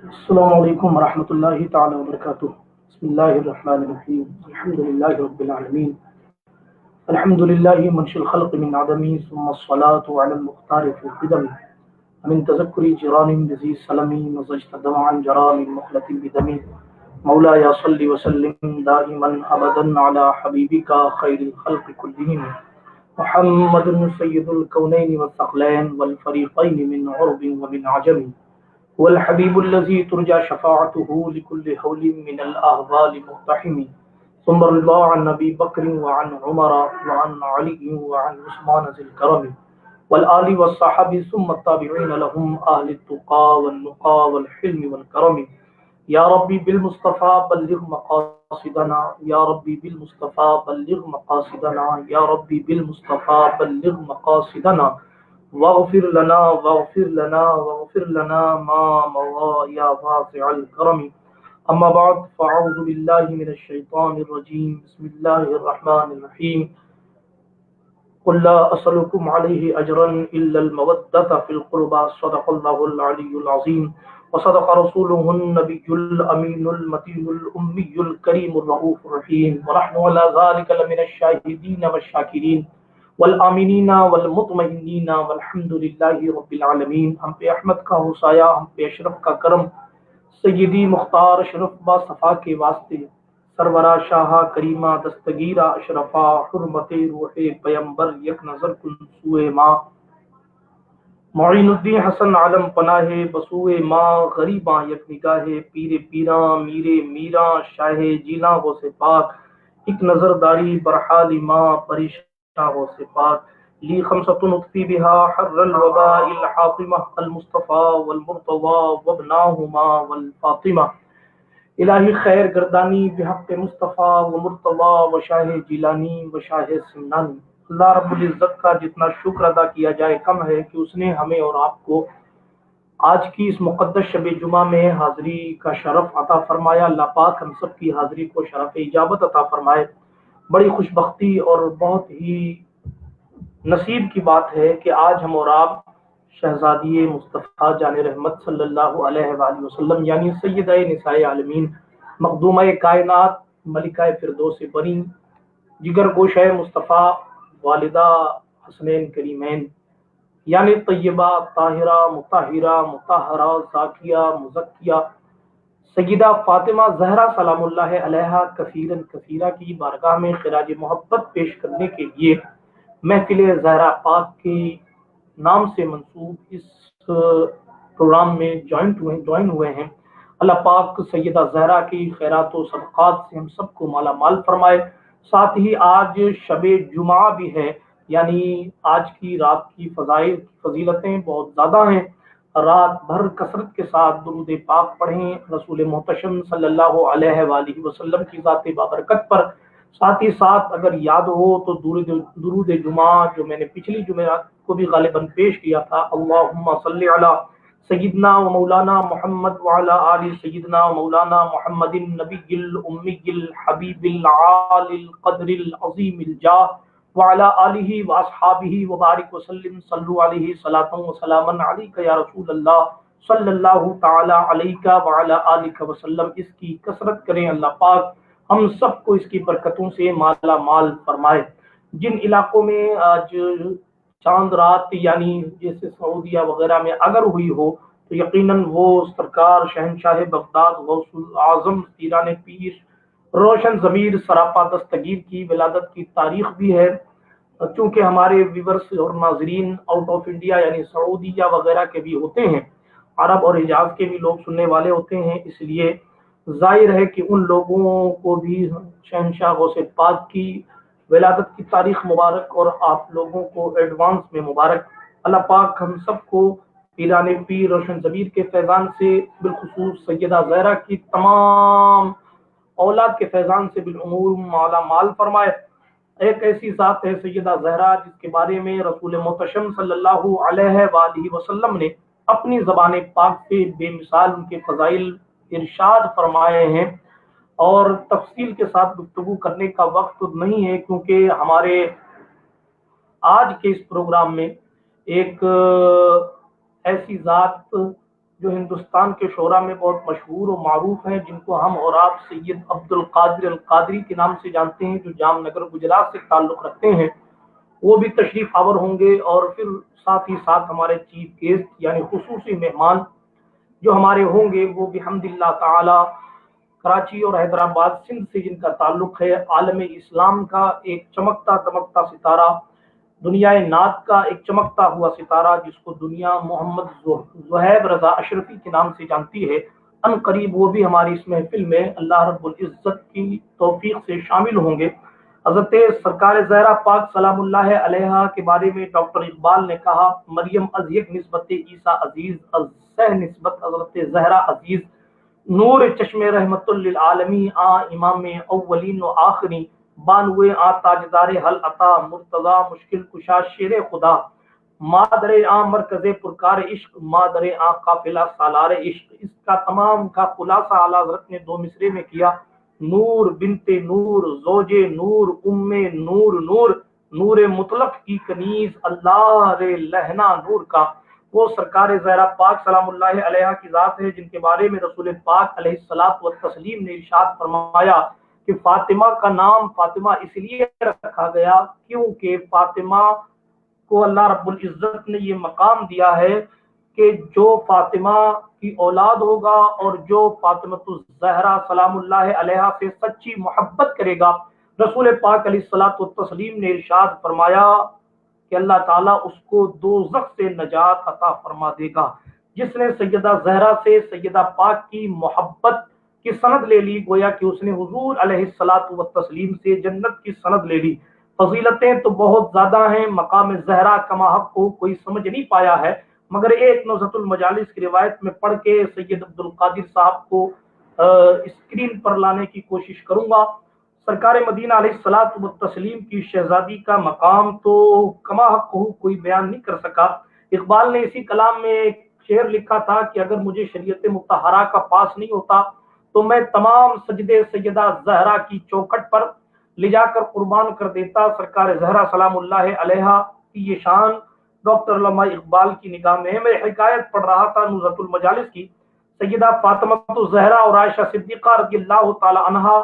السلام علیکم ورحمۃ اللہ تعالی وبرکاتہ۔ بسم اللہ الرحمن الرحیم، الحمد للہ رب العالمین، الحمد للہ منشی الخلق من عدمی، ثم الصلاة علی المختار فی القدم، من تذکر جران بذی سلمی، مزجت دمعا جرا من مخلط بدمی، مولا یا صلی وسلم دائما ابدا علی حبیبک خیر الخلق کلہم، محمد سید الکونین والثقلین والفریقین من عرب ومن عجم، والحبيب الذي ترجى شفاعته لكل حول من الأهوال مقتحم، ثم رضا عن أبي بكر وعن عمر وعن علي وعن عثمان ذي الكرم والآل والصحابة ثم التابعين لهم أهل التقى والنقى والحلم والكرم. يا ربي بالمصطفى بلغ مقاصدنا، يا ربي بالمصطفى بلغ مقاصدنا، يا ربي بالمصطفى بلغ مقاصدنا، واغفر لنا واغفر لنا واغفر لنا ما مضى يا واسع الكرم. اما بعد فاعوذ بالله من الشيطان الرجيم، بسم الله الرحمن الرحيم. قل لا اسألكم عليه اجرا الا المودة في القربى، صدق الله العلي العظيم وصدق رسوله النبي الامين المتين الامي الكريم الرؤوف الرحيم، ونحن على ذلك لمن الشاهدين والشاكرين والآمنین والمطمئنین والحمد للہ رب العالمین. ہم پہ احمد کا حسایہ، ہم پہ اشرف کا کرم، سیدی مختار اشرف با صفا کے واسطے، سرورہ شاہ کریمہ دستگیرہ اشرفا، حرمت روح پیمبر یک نظر کن سوئے ماں، معین الدین حسن عالم پناہ بسوئے ماں، غریباں یک نگاہ پیر پیراں میرے میراں، شاہ جینا وہ سے پاک، ایک نظر داری برحال ماں پریشان وہ سے پاک، لی خمسۃ نطفی بہا حر الوباء الحاطمہ المصطفیٰ والمرتضیٰ وابناہما والفاطمہ، الہی خیر گردانی بحق مصطفیٰ و مرتضیٰ و شاہ جیلانی و شاہ سمنانی. اللہ رب العزت کا جتنا شکر ادا کیا جائے کم ہے کہ اس نے ہمیں اور آپ کو آج کی اس مقدس شب جمعہ میں حاضری کا شرف عطا فرمایا. اللہ پاک ہم سب کی حاضری کو شرف اجابت عطا فرمائے. بڑی خوش بختی اور بہت ہی نصیب کی بات ہے کہ آج ہم اور آپ شہزادی مصطفیٰ جان رحمت صلی اللہ علیہ وآلہ وسلم یعنی سیدہ نساء عالمین، مخدومہ کائنات، ملکہ فردوس بنی، جگر گوشہ مصطفیٰ، والدہ حسنین کریمین یعنی طیبہ طاہرہ مطہرہ مطہرہ زاکیہ مزکیہ سیدہ فاطمہ زہرا سلام اللہ علیہا کثیرن کثیرہ کی بارگاہ میں خراج محبت پیش کرنے کے لیے محفل زہرا پاک کے نام سے منسوب اس پروگرام میں جوائن ہوئے ہیں. اللہ پاک سیدہ زہرا کی خیرات و صدقات سے ہم سب کو مالا مال فرمائے. ساتھ ہی آج شب جمعہ بھی ہے، یعنی آج کی رات کی فضیلتیں بہت زیادہ ہیں. رات بھر کثرت کے ساتھ درود پاک پڑھیں رسول محتشم صلی اللہ علیہ وآلہ وسلم کی ذات بابرکت پر. ساتھ ہی ساتھ اگر یاد ہو تو درود جمعہ جو میں نے پچھلی جمعرات کو بھی غالباً پیش کیا تھا، اللہم صلی علی سیدنا و مولانا محمد وعلی آل سیدنا و مولانا محمد النبی الامی الحبیب العالی القدر العظیم الجاہ وعلى آلہ واصحابہ وبارک وسلم. صلو علیہ صلاۃ و سلاما علیک یا رسول اللہ صلی اللہ تعالی علیک وعلى آلک وسلم. اس کی کثرت کریں. اللہ پاک ہم سب کو اس کی برکتوں سے مالا مال فرمائے. جن علاقوں میں آج چاند رات یعنی جیسے سعودیہ وغیرہ میں اگر ہوئی ہو تو یقیناً وہ سرکار شہنشاہ بغداد غوث الاعظم پیران پیر روشن ضمیر سراپا دستگیر کی ولادت کی تاریخ بھی ہے. چونکہ ہمارے ویورز اور ناظرین آؤٹ آف انڈیا یعنی سعودیہ وغیرہ کے بھی ہوتے ہیں، عرب اور حجاز کے بھی لوگ سننے والے ہوتے ہیں، اس لیے ظاہر ہے کہ ان لوگوں کو بھی شہنشاہ غوث پاک کی ولادت کی تاریخ مبارک اور آپ لوگوں کو ایڈوانس میں مبارک. اللہ پاک ہم سب کو پیران پیر روشن ضمیر کے فیضان سے، بالخصوص سیدہ زہرا کی تمام اولاد کے فیضان سے بالعمور مالا مال فرمائے. ایک ایسی ذات ہے سیدہ زہرا جس کے بارے میں رسول محتشم صلی اللہ علیہ وآلہ وسلم نے اپنی زبان پاک سے بے مثال ان کے فضائل ارشاد فرمائے ہیں، اور تفصیل کے ساتھ گفتگو کرنے کا وقت نہیں ہے کیونکہ ہمارے آج کے اس پروگرام میں ایک ایسی ذات جو ہندوستان کے شعراء میں بہت مشہور و معروف ہیں، جن کو ہم اور آپ سید عبد القادر القادری کے نام سے جانتے ہیں، جو جام نگر گجرات سے تعلق رکھتے ہیں، وہ بھی تشریف آور ہوں گے، اور پھر ساتھ ہی ساتھ ہمارے چیف گیسٹ یعنی خصوصی مہمان جو ہمارے ہوں گے، وہ بحمد اللہ تعالی کراچی اور حیدرآباد سندھ سے جن کا تعلق ہے، عالم اسلام کا ایک چمکتا دمکتا ستارہ، دنیا نعت کا ایک چمکتا ہوا ستارہ، جس کو دنیا محمد زہیب رضا اشرفی کے نام سے جانتی ہے، ان قریب وہ بھی ہماری اس محفل میں اللہ رب العزت کی توفیق سے شامل ہوں گے۔ حضرت سرکار زہرا پاک سلام اللہ علیہا کے بارے میں ڈاکٹر اقبال نے کہا، مریم از یک نسبت عیسیٰ عزیز، از سہ نسبت حضرت زہرا عزیز، نور چشم رحمت للعالمین آ امام اولین و آخری، بانوے آ تاجدار حل عطا مرتضی مشکل کشا شیر خدا، مادر آ مرکز پرکار عشق، مادر آ قافلہ سالار عشق۔ اس کا تمام کا خلاصہ اعلیٰ حضرت نے 2 مصرے میں کیا، نور بنت نور، زوج نور، ام نور، نور نور مطلق کی کنیز، اللہ رے لہنا نور کا۔ وہ سرکار زہرا پاک سلام اللہ علیہ کی ذات ہے، جن کے بارے میں رسول پاک علیہ الصلوۃ والتسلیم نے ارشاد فرمایا کہ فاطمہ کا نام فاطمہ اس لیے رکھا گیا کیونکہ فاطمہ کو اللہ رب العزت نے یہ مقام دیا ہے کہ جو فاطمہ کی اولاد ہوگا اور جو فاطمہ الزہرا سلام اللہ علیہا سے سچی محبت کرے گا، رسول پاک علیہ الصلوۃ والتسلیم نے ارشاد فرمایا کہ اللہ تعالیٰ اس کو دوزخ سے نجات عطا فرما دے گا۔ جس نے سیدہ زہرا سے سیدہ پاک کی محبت کی سند لے لی، گویا کہ اس نے حضور علیہ الصلوۃ والتسلیم سے جنت کی سند لے لی۔ فضیلتیں تو بہت زیادہ ہیں، مقام زہرا کما حق کو کوئی سمجھ نہیں پایا ہے، مگر ایک نزہۃ المجالس کی روایت میں پڑھ کے سید عبد القادر صاحب کو اسکرین پر لانے کی کوشش کروں گا۔ سرکار مدینہ علیہ الصلوۃ والتسلیم کی شہزادی کا مقام تو کما حق کوئی بیان نہیں کر سکا۔ اقبال نے اسی کلام میں ایک شعر لکھا تھا کہ اگر مجھے شریعت مطہرہ کا پاس نہیں ہوتا تو میں تمام سجدے سیدہ زہرا کی چوکھٹ پر لے جا کر قربان کر دیتا۔ سرکار زہرا سلام اللہ علیہا کی یہ شان ڈاکٹر علامہ اقبال کی نگاہ میں ہے۔ میں حکایت پڑھ رہا تھا نزہۃ المجالس کی، سیدہ فاطمہ الزہرا اور عائشہ صدیقہ رضی اللہ تعالی عنہا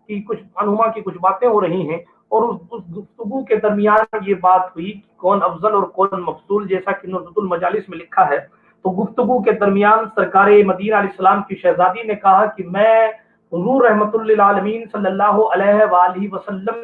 کی کچھ باتیں ہو رہی ہیں، اور اس گفتگو کے درمیان یہ بات ہوئی کہ کون افضل اور کون مفضول، جیسا کہ نزہۃ المجالس میں لکھا ہے۔ تو گفتگو کے درمیان سرکار مدینہ علیہ السلام کی شہزادی نے کہا کہ میں حضور رحمت للعالمین صلی اللہ علیہ وآلہ وسلم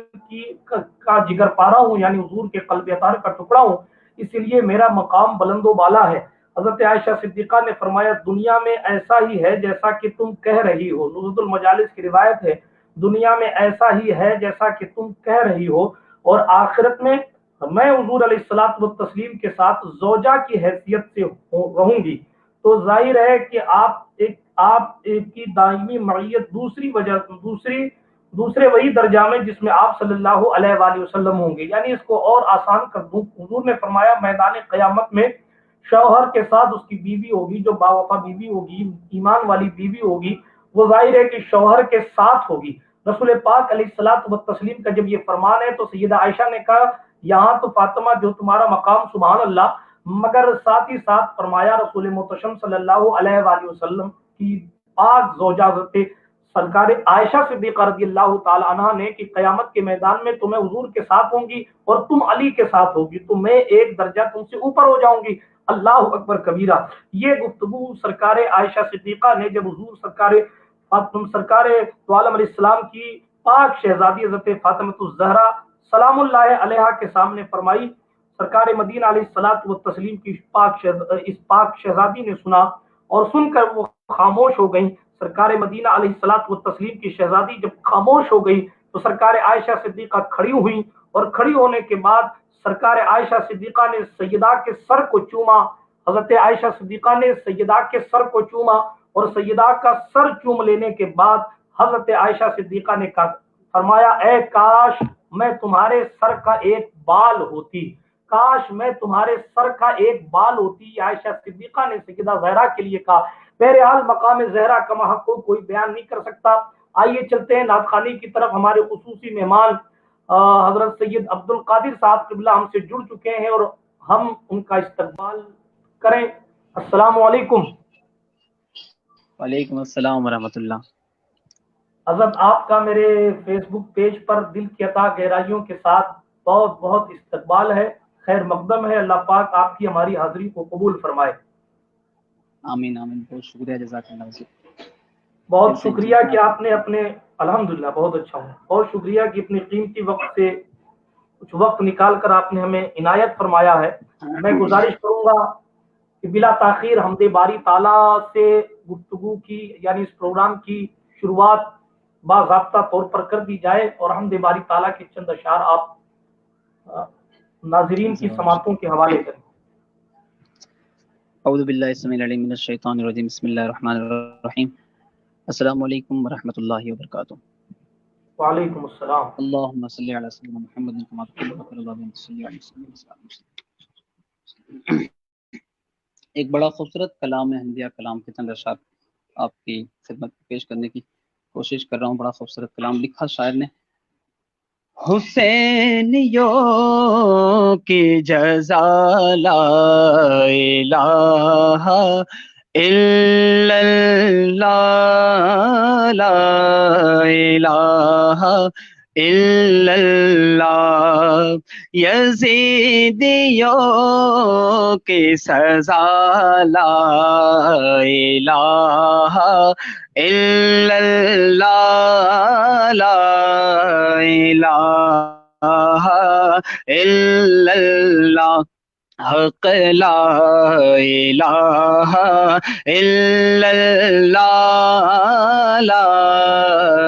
کا جگر پارا ہوں، یعنی حضور کے قلب اطہر کا ٹکڑا ہوں، اس لیے میرا مقام بلند و بالا ہے۔ حضرت عائشہ صدیقہ نے فرمایا دنیا میں ایسا ہی ہے جیسا کہ تم کہہ رہی ہو۔ نزہۃ المجالس کی روایت ہے دنیا میں ایسا ہی ہے جیسا کہ تم کہہ رہی ہو، اور آخرت میں میں حضور علیہ الصلوۃ والتسلیم کے ساتھ زوجہ کی حیثیت سے رہوں گی۔ تو ظاہر ہے کہ آپ کی دائمی معیت دوسرے وہی درجہ میں جس میں آپ صلی اللہ علیہ وآلہ وسلم ہوں گے۔ یعنی اس کو اور آسان کر دوں، حضور نے فرمایا میدان قیامت میں شوہر کے ساتھ اس کی بیوی ہوگی، جو باوفا بیوی ہوگی، ایمان والی بیوی ہوگی، وہ ظاہر ہے کہ شوہر کے ساتھ ہوگی۔ رسول پاک علیہ الصلوۃ والتسلیم کا جب یہ فرمان ہے تو سیدہ عائشہ نے کہا یہاں تو فاطمہ جو تمہارا مقام سبحان اللہ، مگر ساتھ ہی ساتھ فرمایا رسول محتشم صلی اللہ علیہ وآلہ وسلم کی پاک زوجہ حضرت سرکار عائشہ صدیقہ رضی اللہ تعالی عنہا نے کہ قیامت کے میدان میں تمہیں حضور کے ساتھ ہوں گی اور تم علی کے ساتھ ہوگی، تو میں ایک درجہ تم سے اوپر ہو جاؤں گی۔ اللہ اکبر کبیرہ۔ یہ گفتگو سرکار عائشہ صدیقہ نے جب حضور سرکار تو عالم علیہ السلام کی پاک شہزادی حضرت فاطمہ الزہرا سلام اللہ علیہا کے سامنے فرمائی، سرکار مدینہ علیہ الصلوۃ والتسلیم کی اس پاک شہزادی نے سنا، اور سن کر وہ خاموش ہو گئیں۔ سرکار مدینہ علیہ الصلوۃ والتسلیم کی شہزادی جب خاموش ہو گئی تو سرکار عائشہ صدیقہ کھڑی ہوئی، اور کھڑی ہونے کے بعد سرکار عائشہ صدیقہ نے سیدہ کے سر کو چوما۔ حضرت عائشہ صدیقہ نے سیدہ کے سر کو چوما، اور سیدہ کا سر چوم لینے کے بعد حضرت عائشہ صدیقہ نے فرمایا اے کاش میں تمہارے سر کا ایک بال ہوتی، کاش میں تمہارے سر کا ایک بال ہوتی۔ عائشہ صدیقہ نے سیدہ زہرا کے لیے کہا۔ بہرحال مقام زہرا کا محق کو کوئی بیان نہیں کر سکتا۔ آئیے چلتے ہیں نعت خوانی کی طرف۔ ہمارے خصوصی مہمان حضرت سید عبد القادر صاحب قبلہ ہم سے جڑ چکے ہیں، اور ہم ان کا استقبال کریں۔ السلام علیکم وعلیکم السلام ورحمۃ اللہ۔ حضرت، آپ کا میرے فیس بک پیج پر دل کی عطا گہرائیوں کے ساتھ بہت بہت استقبال ہے، خیر مقدم ہے۔ اللہ پاک آپ کی ہماری حاضری کو قبول فرمائے۔ آمین آمین، بہت شکریہ، جزاک اللہ خیر۔ بہت کیسے ہیں؟ شکریہ ٹھیک ہیں کہ آپ؟ آپ نے اپنے الحمدللہ بہت اچھا ہوں، بہت شکریہ کہ اپنی قیمتی وقت سے کچھ وقت نکال کر آپ نے ہمیں عنایت فرمایا ہے۔ میں گزارش کروں گا کہ بلا تاخیر حمد باری تعالیٰ سے گفتگو کی، یعنی اس پروگرام کی شروعات باضابطہ طور پر کر دی جائے، اور حمد باری تعالیٰ کے چند اشعار آپ ناظرین کی سماعتوں کے حوالے کریں۔ اعوذ باللہ السمیع العلیم من الشیطان الرجیم، بسم اللہ الرحمن الرحیم۔ السلام علیکم ورحمۃ اللہ وبرکاتہ۔ وعلیکم السلام۔ اللہم صلی علی سیدنا محمد کما صلی علی وسلم۔ ایک بڑا خوبصورت کلام ہے حمدیہ کلام کے چند اشعار آپ کی خدمت میں پیش کرنے کی کوشش کر رہا ہوں۔ بڑا خوبصورت کلام لکھا شاعر نے۔ حسینیوں کی جزا لا الہ الا اللہ، لا الہ الا اللہ۔ یزیدیوں کی سزا لا الہ الا اللہ، لا الہ الا اللہ۔ حق لا الہ الا اللہ، لا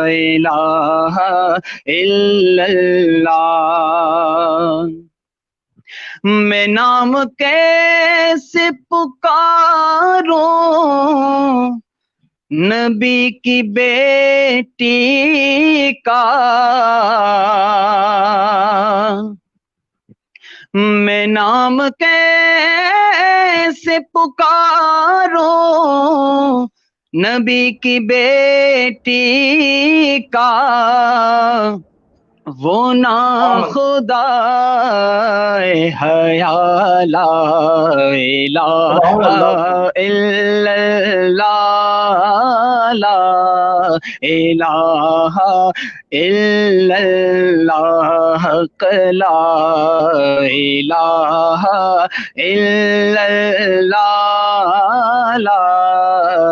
الہ الا اللہ۔ میں نام کیسے پکاروں نبی کی بیٹی کا، میں نام کیسے پکاروں نبی کی بیٹی کا، وہ ناخدا حیا لا الہ الا اللہ، لا الہ الا اللہ۔ حق لا الہ الا اللہ، لا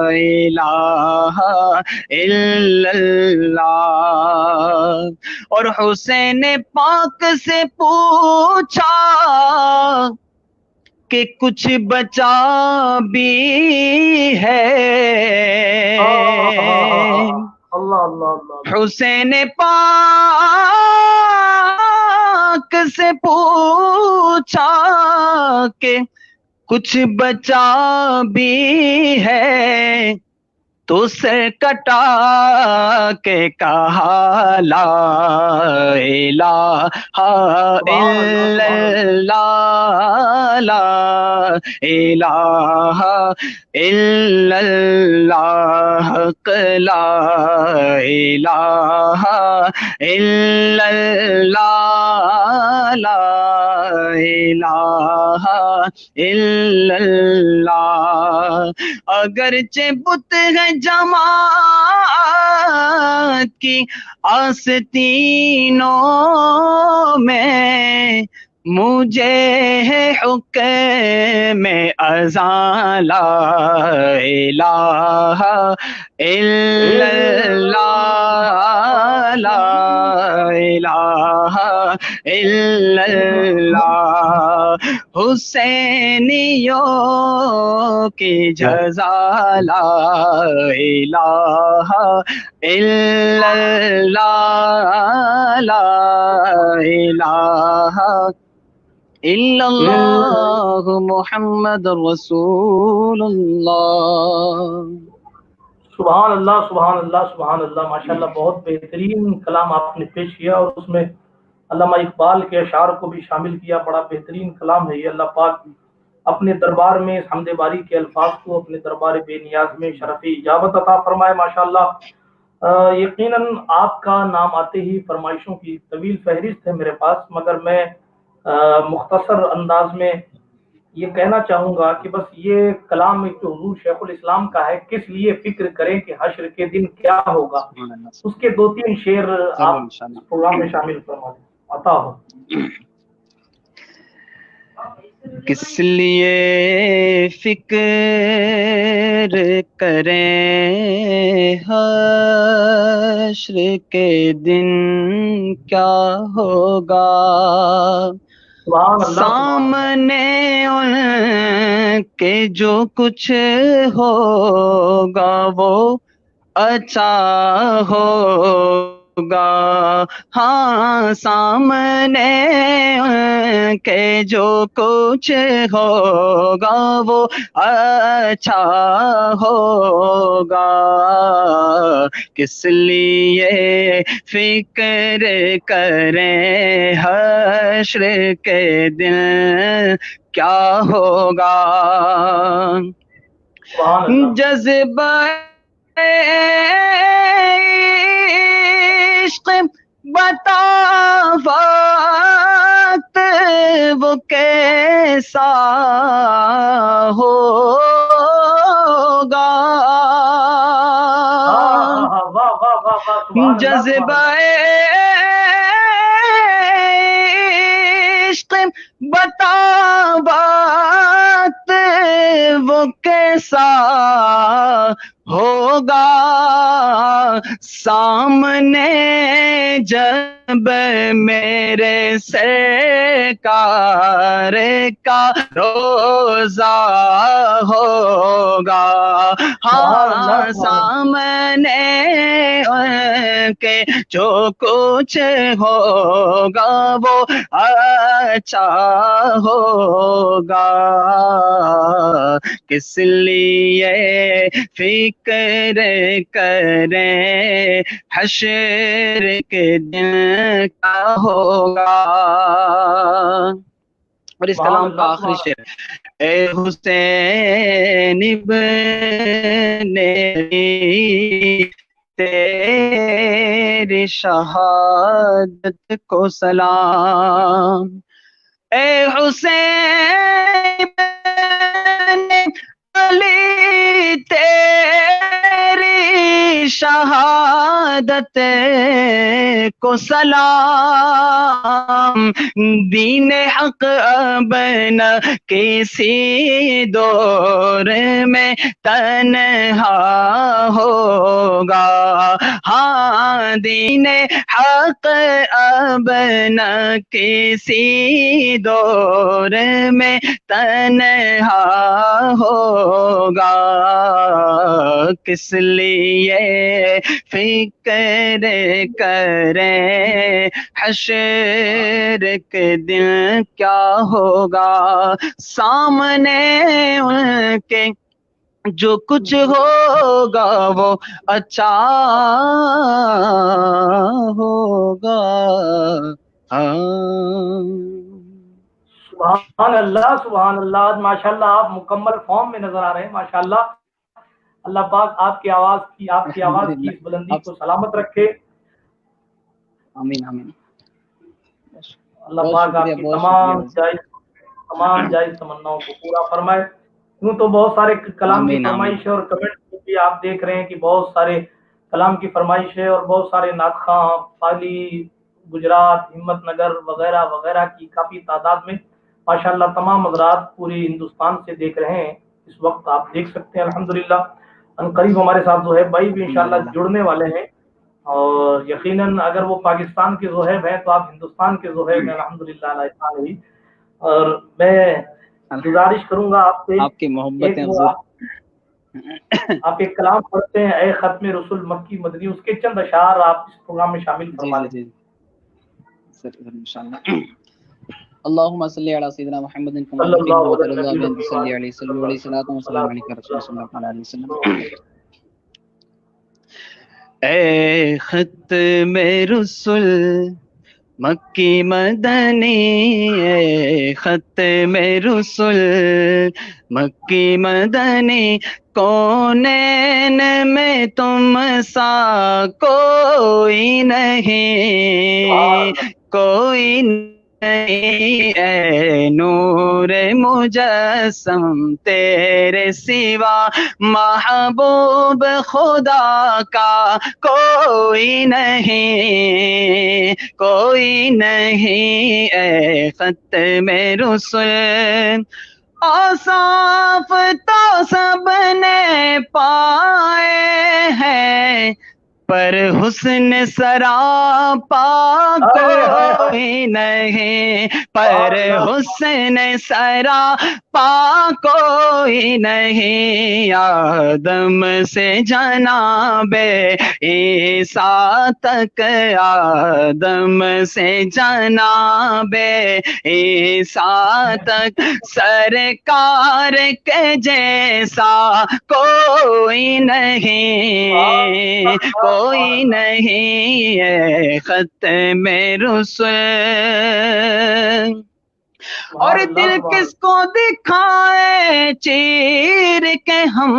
الہ الا اللہ۔ اور حسین پاک سے پوچھا کہ کچھ بچا بھی ہے، اللہ اللہ اللہ۔ حسین پاک سے پوچھا کہ کچھ بچا بھی ہے، تو سر کٹا کے کہا لا الہ الا اللہ، لا الہ الا اللہ۔ حق لا الہ الا اللہ، لا الہ الا اللہ۔ اگرچہ بت ہے جماعت کی آستینوں میں، مجھے ہے حکم اذان لا الہ الا اللہ، لا الہ الا اللہ۔ حسینیوں کی جزا لا الہ الا اللہ، لا الہ الا اللہ محمد رسول اللہ۔ سبحان اللہ سبحان اللہ سبحان اللہ، ماشاءاللہ بہت بہترین کلام آپ نے پیش کیا، اور اس میں علامہ اقبال کے اشعار کو بھی شامل کیا۔ بڑا بہترین کلام ہے یہ۔ اللہ پاک اپنے دربار میں اس حمد باری کے الفاظ کو اپنے دربار بے نیاز میں شرف اجابت عطا فرمائے ماشاءاللہ۔ یقیناً آپ کا نام آتے ہی فرمائشوں کی طویل فہرست ہے میرے پاس، مگر میں مختصر انداز میں یہ کہنا چاہوں گا کہ بس یہ کلام ایک جو حضور شیخ الاسلام کا ہے، کس لیے فکر کریں کہ حشر کے دن کیا ہوگا، اس کے 2-3 شعر آپ اس پروگرام میں شامل فرما دیں، عطا ہو۔ کس لیے فکر کریں حشر کے دن کیا ہوگا، سامنے ان کے جو کچھ ہوگا وہ اچھا ہوگا، ہاں سامنے ان کے جو کچھ ہوگا وہ اچھا ہوگا، کس لیے فکر کریں حشر کے دن کیا ہوگا، جذبہ عشق بتا وقت وہ کیسا ہوگا، جذبہ عشق بتا وقت وہ کیسا ہوگا، سامنے جب میرے سرکار کا روزہ ہوگا، ہاں سامنے ان کے جو کچھ ہوگا وہ اچھا ہوگا، کس لیے فکر کریں حشر کے دن کیا ہوگا، اور اس کلام کا آخری شعر، اے حسین ابن علی تیری شہادت کو سلام، اے حسین ابن علی تیری شہادت کو سلام، دین حق اب نہ کسی دور میں تنہا ہوگا، ہاں دین حق اب نہ کسی دور میں تنہا ہوگا، کس لیے فکر کریں حشر کے دن کیا ہوگا، سامنے ان کے جو کچھ ہوگا وہ اچھا ہوگا، سبحان اللہ سبحان اللہ، ماشاءاللہ آپ مکمل فارم میں نظر آ رہے ہیں، ماشاءاللہ، اللہ پاک آپ کی آواز کی اس بلندی کو سلامت رکھے، آمین آمین، اللہ پاک آپ کی تمام جائز تمناؤں کو پورا فرمائے۔ یوں تو بہت سارے کلام کی فرمائش ہے، اور کمنٹ بھی آپ دیکھ رہے ہیں کہ بہت سارے کلام کی فرمائش ہے، اور بہت سارے نعت خواں پالی، گجرات، ہمت نگر وغیرہ وغیرہ کی کافی تعداد میں ماشاءاللہ تمام حضرات پوری ہندوستان سے دیکھ رہے ہیں اس وقت، آپ دیکھ سکتے ہیں الحمدللہ۔ ان قریب ہمارے ساتھ زہیب بھائی بھی انشاءاللہ جڑنے والے ہیں، اور یقیناً اگر وہ پاکستان کے زہیب ہیں تو آپ ہندوستان کے زہیب ہیں الحمدللہ علیہ۔ اور میں گزارش کروں گا آپ سے، آپ کی محبت آپ ایک کلام پڑھتے ہیں، اے ختم رسول مکی مدنی، اس کے چند اشعار آپ اس پروگرام میں شامل فرما لیں۔ انشاءاللہ، اللهم صل على سيدنا محمد كما تحب وترضى بأن تصلي عليه صلى الله عليه وسلم عليك رسول صلى الله عليه وسلم، اے ختم رسول مکی مدنی، اے ختم رسول مکی مدنی، کونین میں تم سا کوئی نہیں، کوئی اے نور مجسم تیرے سوا محبوب خدا کا کوئی نہیں، کوئی نہیں، اے ختم رسل اوصاف تو سب نے پائے ہیں پر حسن سراپا کوئی نہیں، پر حسن سراپا کوئی نہیں، آدم سے جناب عیسیٰ تک، آدم سے جناب عیسیٰ تک سرکار کے جیسا کوئی نہیں، کوئی نہیں، ہے ختم رسل۔ اور دل کس کو دکھائے چیر کے ہم،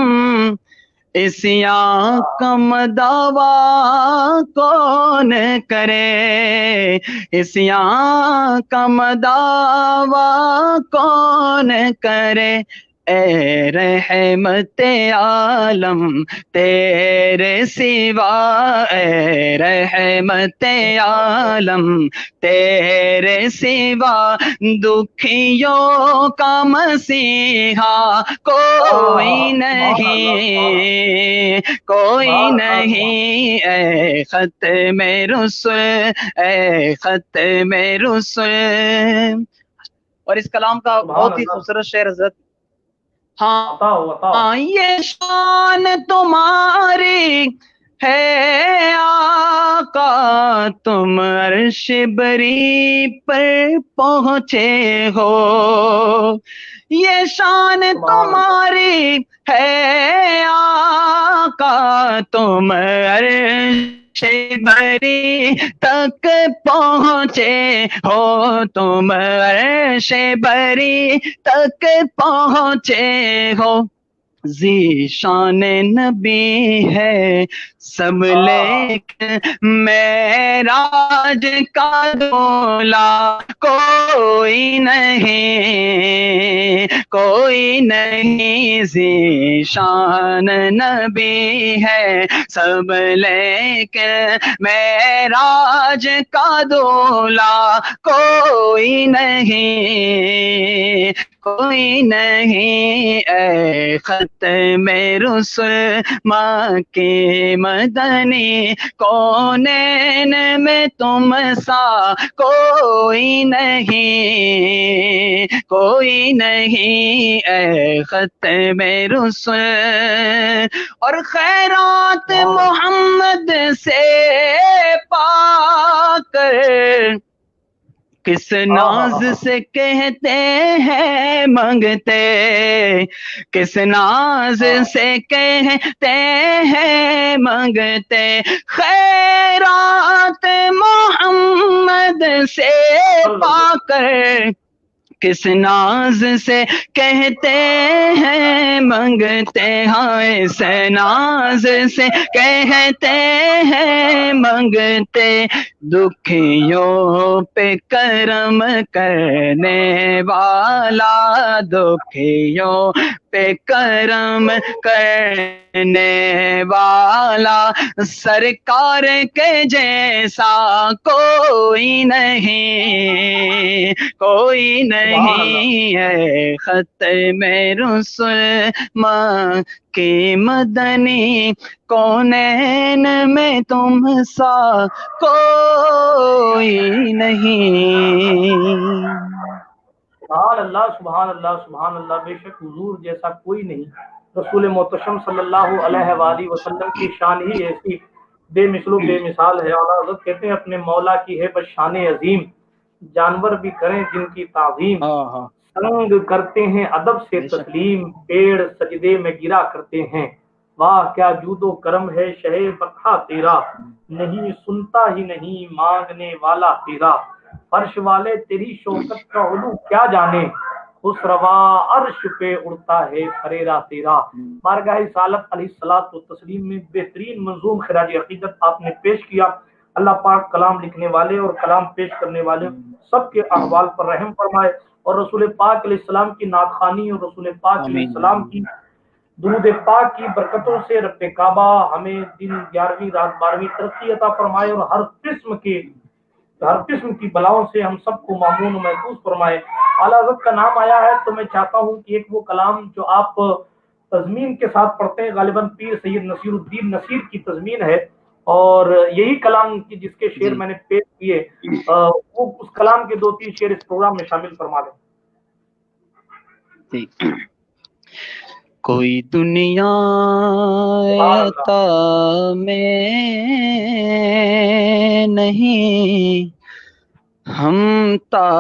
اسیاں کم دعویٰ کون کرے، اسیاں کم دعویٰ کون کرے، اے رحمت عالم تیرے سوا، اے رحمت عالم تیرے سوا دکھیوں کا مسیحا کوئی نہیں، کوئی نہیں، اے ختم رسل، اے ختم رسل۔ اور اس کلام کا بہت ہی خوبصورت شعر حضرت، ہاں یہ شان تمہاری ہے آقا، تم عرش بری پر پہنچے ہو، یہ شان تمہاری ہے آقا، تم عرش بری تک پہنچے ہو، تم عرش بری تک پہنچے ہو، ذیشان نبی ہے سب لیکن معراج کا دولا کوئی نہیں، کوئی نہیں، ذیشان نبی ہے سب لیکن معراج کا دولا کوئی نہیں، کوئی نہیں، اے ختم رسل مکی مدنی کونین میں تم سا کوئی نہیں، کوئی نہیں، اے ختم رسل۔ اور خیرات محمد سے پا کر کس ناز سے کہتے ہیں منگتے، کس ناز سے کہتے ہیں منگتے، خیرات محمد سے پا کر کس ناز سے کہتے ہیں منگتے، ہاں اس ناز سے کہتے ہیں منگتے، دکھیوں پہ کرم کرنے والا، دکھیوں پہ کرم کرنے والا، سرکار کے جیسا کوئی نہیں، کوئی نہیں، ہے ختم رسل مکی مدنی کونین میں تم سا کوئی نہیں۔ سبحان اللہ، سبحان اللہ، سبحان اللہ، بے شک حضور جیسا کوئی نہیں، رسول محتشم صلی اللہ علیہ وآلہ وسلم کی شان ہی ایسی بے مثل و بے مثال ہے۔ اعلیٰ حضرت کہتے ہیں اپنے مولا کی ہے بس شان عظیم، جانور بھی کریں جن کی تعظیم، سنگ کرتے ہیں ادب سے تسلیم، پیڑ سجدے میں گرا کرتے ہیں، واہ کیا جود و کرم ہے شہ بطحہ تیرا، نہیں سنتا ہی نہیں مانگنے والا تیرا، فرش والے تیری شوکت کا علو کیا جانے، خسروا عرش پہ اڑتا ہے فریرا تیرا۔ بارگاہ رسالت علیہ الصلوۃ والتسلیم میں بہترین منظوم خراج عقیدت آپ نے پیش کیا۔ اللہ پاک کلام لکھنے والے اور کلام پیش کرنے والے سب کے احوال پر رحم فرمائے، اور رسول پاک علیہ السلام کی نعت خوانی اور رسول پاک علیہ السلام کی درود پاک کی برکتوں سے رب کعبہ ہمیں دن 11ویں رات 12ویں ترقی عطا فرمائے، اور ہر قسم کی بلاؤں سے ہم سب کو معمون و محفوظ فرمائے۔ اعلیٰ حضرت کا نام آیا ہے تو میں چاہتا ہوں کہ ایک وہ کلام جو آپ تضمین کے ساتھ پڑھتے ہیں، غالباً پیر سید نصیر الدین نصیر کی تضمین ہے، اور یہی کلام کی جس کے شعر میں نے پیش کیے، وہ اس کلام کے 2-3 شعر اس پروگرام میں شامل فرما دیں۔ کوئی دنیا عطا میں نہیں ہم تا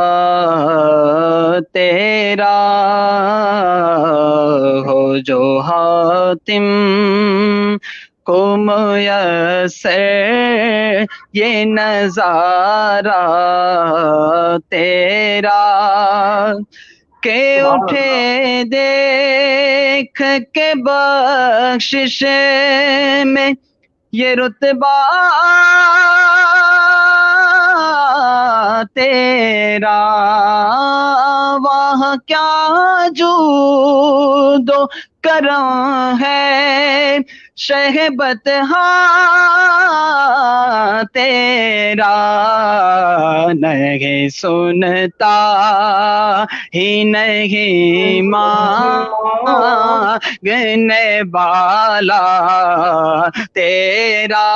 تیرا ہو جو حاتم کو میسر یہ نظارہ تیرا کہ اٹھے دیکھ کے بخشش میں یہ رتبہ تیرا، وہاں کیا جود و کرم ہے شہبت تیرا، نہیں سنتا ہی نہیں مانگنے والا تیرا،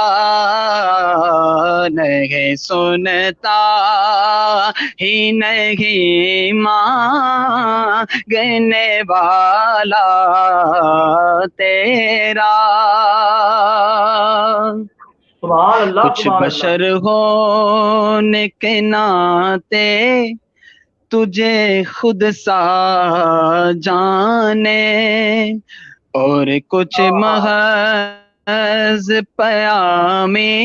نہیں سنتا ہی نہیں مانگنے والا تیرا، کچھ بشر ہونے کے ناطے تجھے خود سا جانے، اور کچھ محض پیامی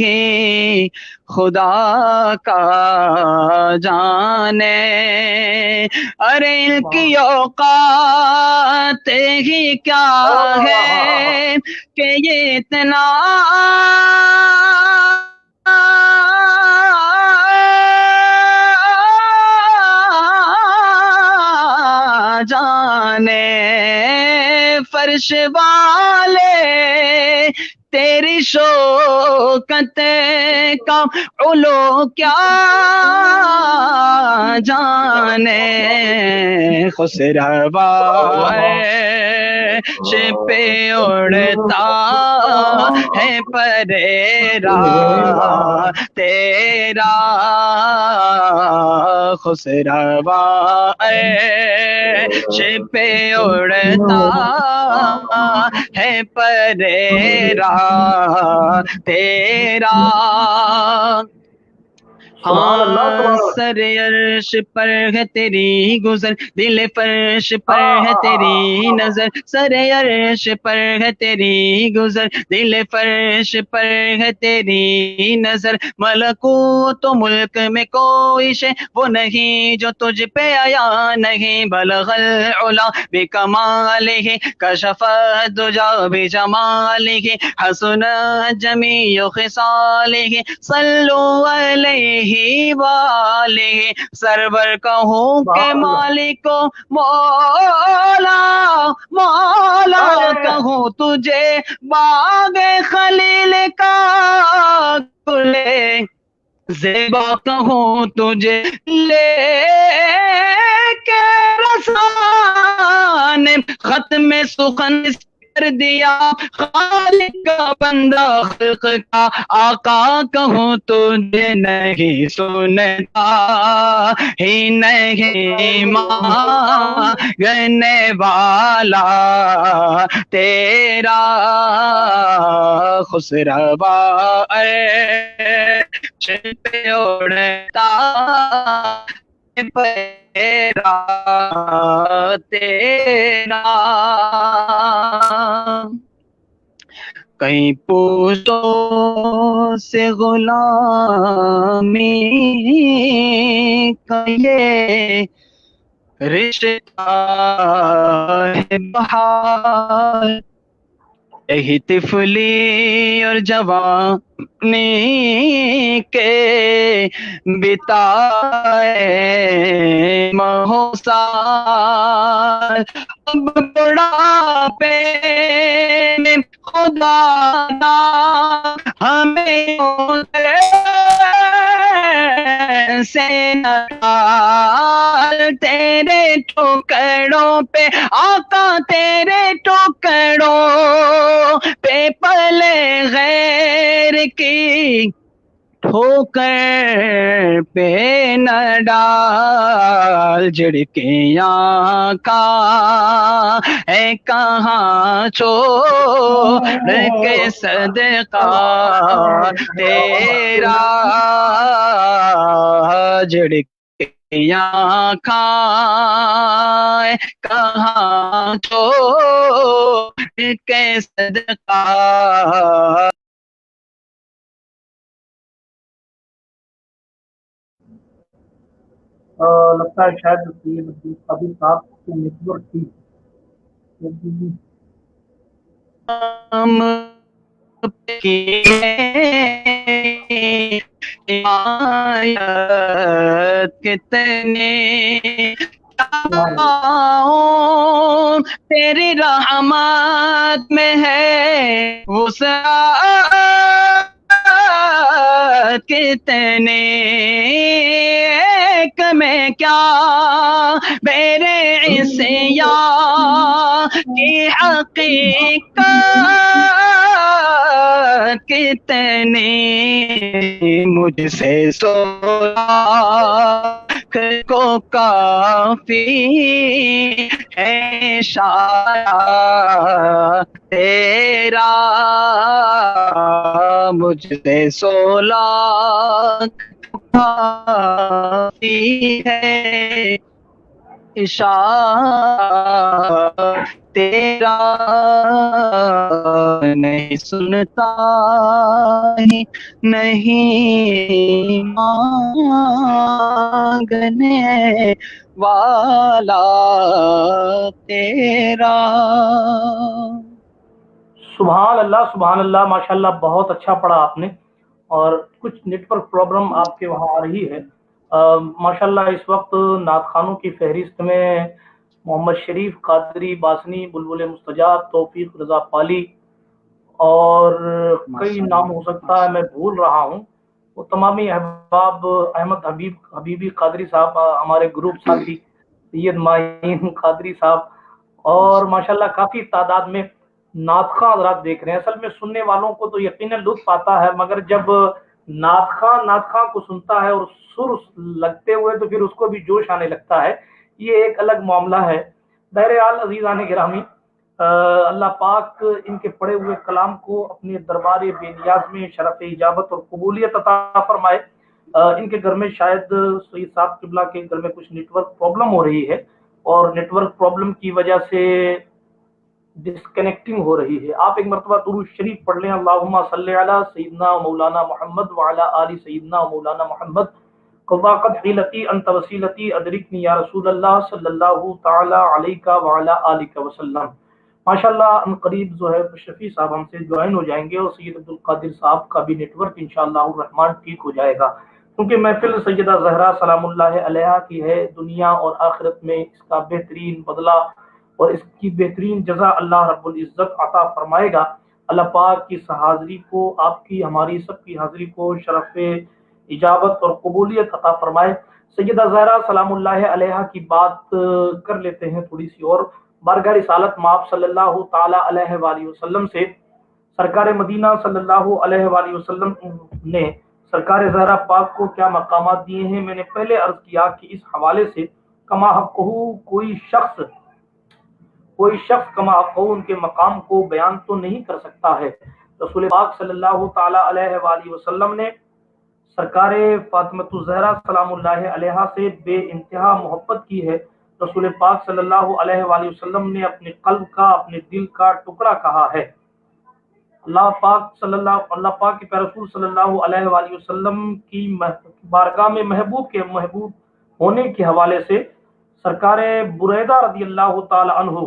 ہی خدا کا جانے، ارے ان کی اوقات ہی کیا ہے کہ یہ اتنا جانے، فرش والے تیری شوکت کا علو کیا جانے، خسروا پہ اڑتا ہے پریرا تیرا، خسروا پہ اڑتا ہے پریرا تیرا، ہاں سر عرش پر ہے تیری گزر، دل فرش پر ہے تیری نظر، سر عرش پر ہے تیری گزر، دل فرش پر ہے تیری نظر، ملکوت و ملک میں کوئی شے وہ نہیں جو تجھ پہ آیا نہیں، بلغ العلا بکمالہ کشف الدجا بجمالہ حسن جمیع خصالہ، صلو علیہ والہ، سرور کہوں کہ مالک و مولا، مولا کہوں تجھے باغ خلیل کا گلے زیبا، کہوں تجھے لے کے رسان ختم سخن کر دیا، خالق کا بندہ خلق کا آقا کہوں تجھے نہیں سنتا ہی نہیں مانگنے والا تیرا، خسروا پہ اڑتا پیرا تیرا، کہیں پوچھو سے غلامی کا یہ رشتہ ہے بہار، یہی طفلی اور جوانی کے بتائے مہوسار، اب بڑھاپے میں خدا نہ ہمیں سے نکال، تیرے ٹکڑوں پہ آقا، تیرے ٹکڑوں پہ پلے غیر کی ٹھوکر پہ نہ ڈال، جھڑکیاں کا ہے کہاں چھوڑ کے صدقہ تیرا، جھڑکیاں کھائے کہاں چھوڑ کے صدقہ۔ لگتا ہے شاید سید عبدالقادر صاحب کی نیٹورک تھی۔ کتنے تیری رحمت میں ہے وسعت، کتنے ایک میں کیا میرے عصیان کی حقیقت، کتنے مجھ سے سوراخ کو کافی ہے شاید تیرا، مجھ سے سولاخ کافی ہے اشارہ تیرا، نہیں سنتا ہی نہیں مانگنے والا تیرا۔ سبحان اللہ سبحان اللہ، ماشاءاللہ بہت اچھا پڑھا آپ نے، اور کچھ نیٹ ورک پرابلم آپ کے وہاں آ رہی ہے۔ ماشاءاللہ اس وقت نعت خوانوں کی فہرست میں محمد شریف قادری باسنی، بلبل مستجاب، توفیق رضا پالی، اور کئی نام ہو سکتا ہے میں بھول رہا ہوں، وہ تمامی احباب، احمد حبیبی قادری صاحب ہمارے گروپ ساتھی، سید معین قادری صاحب، اور ماشاءاللہ کافی تعداد میں نعت خواں حضرات دیکھ رہے ہیں۔ اصل میں سننے والوں کو تو یقیناً لطف آتا ہے، مگر جب نعت خواں کو سنتا ہے اور سر لگتے ہوئے تو پھر اس کو بھی جوش آنے لگتا ہے، یہ ایک الگ معاملہ ہے۔ بہرحال عزیزان گرامی، اللہ پاک ان کے پڑھے ہوئے کلام کو اپنے دربار بے نیاز میں شرف اجابت اور قبولیت عطا فرمائے۔ ان کے گھر میں شاید سید صاحب قبلہ کے گھر میں کچھ نیٹ ورک پرابلم ہو رہی ہے، اور نیٹ ورک پرابلم کی وجہ سے ڈسکنیکٹنگ ہو رہی ہے۔ آپ ایک مرتبہ درود شریف پڑھ لیں، اللہم صلی علی سیدنا مولانا محمد وعلی آل سیدنا مولانا محمد، قضاقت حیلتی انت وسیلتی ادرکنی یا رسول اللہ صلی اللہ تعالی علیہ وعلی آلہ وسلم۔ ماشاءاللہ ان قریب زہیب شفیع صاحب ہم سے جوائن ہو جائیں گے، اور سید عبدالقادر صاحب کا بھی نیٹ ورک انشاءاللہ الرحمن ٹھیک ہو جائے گا، کیونکہ محفل سیدہ زہرا سلام اللہ علیہا کی ہے، دنیا اور آخرت میں اس کا بہترین بدلہ اور اس کی بہترین جزا اللہ رب العزت عطا فرمائے گا۔ اللہ پاک کی اس حاضری کو، آپ کی ہماری سب کی حاضری کو شرف اجابت اور قبولیت عطا فرمائے۔ سیدہ زہرا سلام اللہ علیہا کی بات کر لیتے ہیں تھوڑی سی، اور بارگاہ رسالت مآب صلی اللہ تعالی علیہ وآلہ وسلم سے سرکار مدینہ صلی اللہ علیہ وآلہ وسلم نے سرکار زہرا پاک کو کیا مقامات دیے ہیں۔ میں نے پہلے عرض کیا کہ اس حوالے سے کما حقہ کوئی شخص کما حقہ ان کے مقام کو بیان تو نہیں کر سکتا ہے۔ رسول پاک صلی اللہ تعالی علیہ وآلہ وسلم نے سرکار فاطمۃ الزہرا سلام اللہ علیہا سے بے انتہا محبت کی ہے۔ رسول پاک صلی اللہ علیہ وآلہ وسلم نے اپنے قلب کا، اپنے دل کا ٹکڑا کہا ہے۔ اللہ پاک کے پیارے رسول صلی اللہ علیہ وآلہ وسلم کی بارگاہ میں محبوب ہونے کے حوالے سے سرکار بریدہ رضی اللہ تعالی عنہ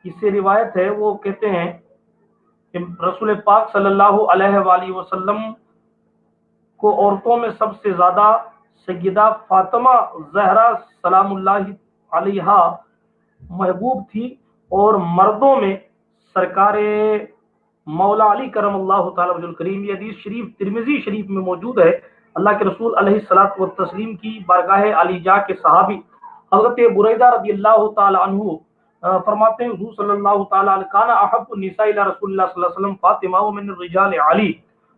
کی سے روایت ہے، وہ کہتے ہیں کہ رسول پاک صلی اللہ علیہ وآلہ وسلم کو عورتوں میں سب سے زیادہ سیدہ فاطمہ زہرا سلام اللہ علیہا محبوب تھی، اور مردوں میں سرکار مولا علی کرم اللہ تعالی وجہ الکریم۔ یہ حدیث شریف ترمذی شریف میں موجود ہے۔ اللہ کے رسول علیہ الصلوۃ والتسلیم کی بارگاہ علی جا کے صحابی حضرت بریدہ رضی اللہ تعالی عنہ فرماتے ہیں حضور صلی اللہ تعالی علیہ کان احب النساء الی رسول اللہ صلی اللہ علیہ وسلم فاطمہ ومن الرجال علی،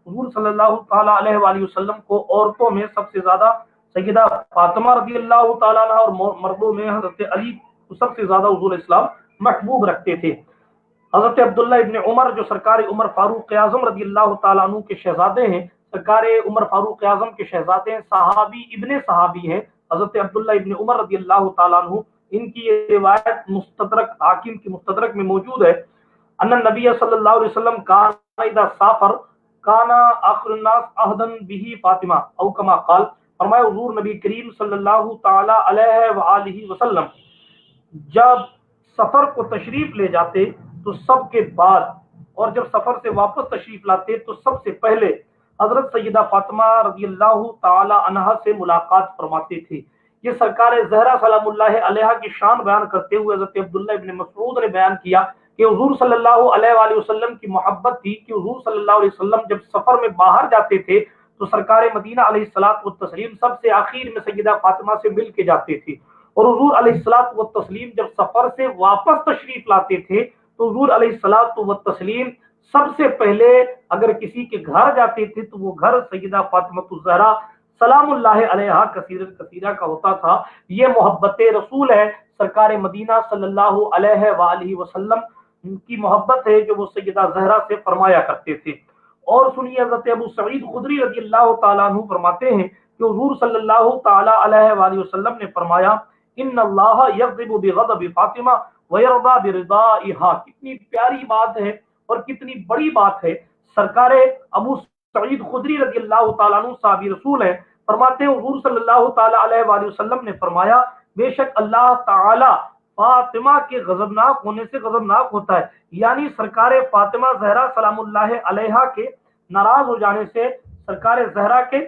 حضور صلی اللہ تعالی علیہ وآلہ وسلم کو عورتوں میں سب سے زیادہ سیدہ فاطمہ رضی اللہ تعالی عنہ اور مردوں میں حضرت علی کو سب سے زیادہ حضور اسلام محبوب رکھتے تھے۔ حضرت عبداللہ ابن عمر جو سرکار عمر فاروق اعظم رضی اللہ تعالیٰ عنہ کے شہزادے ہیں، سرکار عمر فاروق اعظم کے شہزادے ہیں، صحابی ابن صحابی ہیں حضرت عبداللہ ابن عمر رضی اللہ تعالیٰ عنہ۔ ان کی یہ روایت مستدرک حاکم کی مستدرک میں موجود ہے، ان النبی صلی اللہ علیہ وسلم کان اذا سافر کان آخر الناس عہدا بہ فاطمہ او کما قال، فرمایا حضور نبی کریم صلی اللہ تعالی علیہ وآلہ وسلم جب سفر کو تشریف لے جاتے تو سب کے بعد، اور جب سفر سے واپس تشریف لاتے تو سب سے پہلے حضرت سیدہ فاطمہ رضی اللہ تعالی عنہا سے ملاقات فرماتے تھے۔ یہ سرکار زہرا سلام اللہ علیہا کی شان بیان کرتے ہوئے حضرت عبداللہ ابن مسعود نے بیان کیا کہ حضور صلی اللہ علیہ وآلہ وسلم کی محبت تھی کہ حضور صلی اللہ علیہ وسلم جب سفر میں باہر جاتے تھے تو سرکار مدینہ علیہ الصلوۃ والتسلیم سب سے آخر میں سیدہ فاطمہ سے مل کے جاتے تھے، اور حضور علیہ الصلوۃ والتسلیم جب سفر سے واپس تشریف لاتے تھے تو حضور علیہ الصلوۃ والتسلیم سب سے پہلے اگر کسی کے گھر جاتے تھے تو وہ گھر سیدہ فاطمہ الزہرا سلام اللہ علیہا کثیرہ کا ہوتا تھا۔ یہ محبت رسول ہے، سرکار مدینہ صلی اللہ علیہ وآلہ وسلم کی محبت ہے جو وہ سیدہ زہرا سے فرمایا کرتے تھے۔ اور سنیے حضرت ابو سعید خدری رضی اللہ تعالیٰ عنہ فرماتے ہیں کہ حضور صلی اللہ تعالیٰ علیہ وآلہ وسلم نے فرمایا ان اللہ یغضب بغضب فاطمہ ویرضا برضائها۔ کتنی پیاری بات ہے اور کتنی بڑی بات ہے۔ سرکار ابو سعید خدری رضی اللہ تعالیٰ عنہ صحابی رسول ہیں، فرماتے ہیں حضور صلی اللہ تعالیٰ علیہ وآلہ وسلم نے فرمایا بے شک اللہ تعالیٰ فاطمہ کے غضبناک ہونے سے غضبناک ہوتا ہے، یعنی سرکار فاطمہ زہرا سلام اللہ علیہا کے ناراض ہو جانے سے، سرکار زہرا کے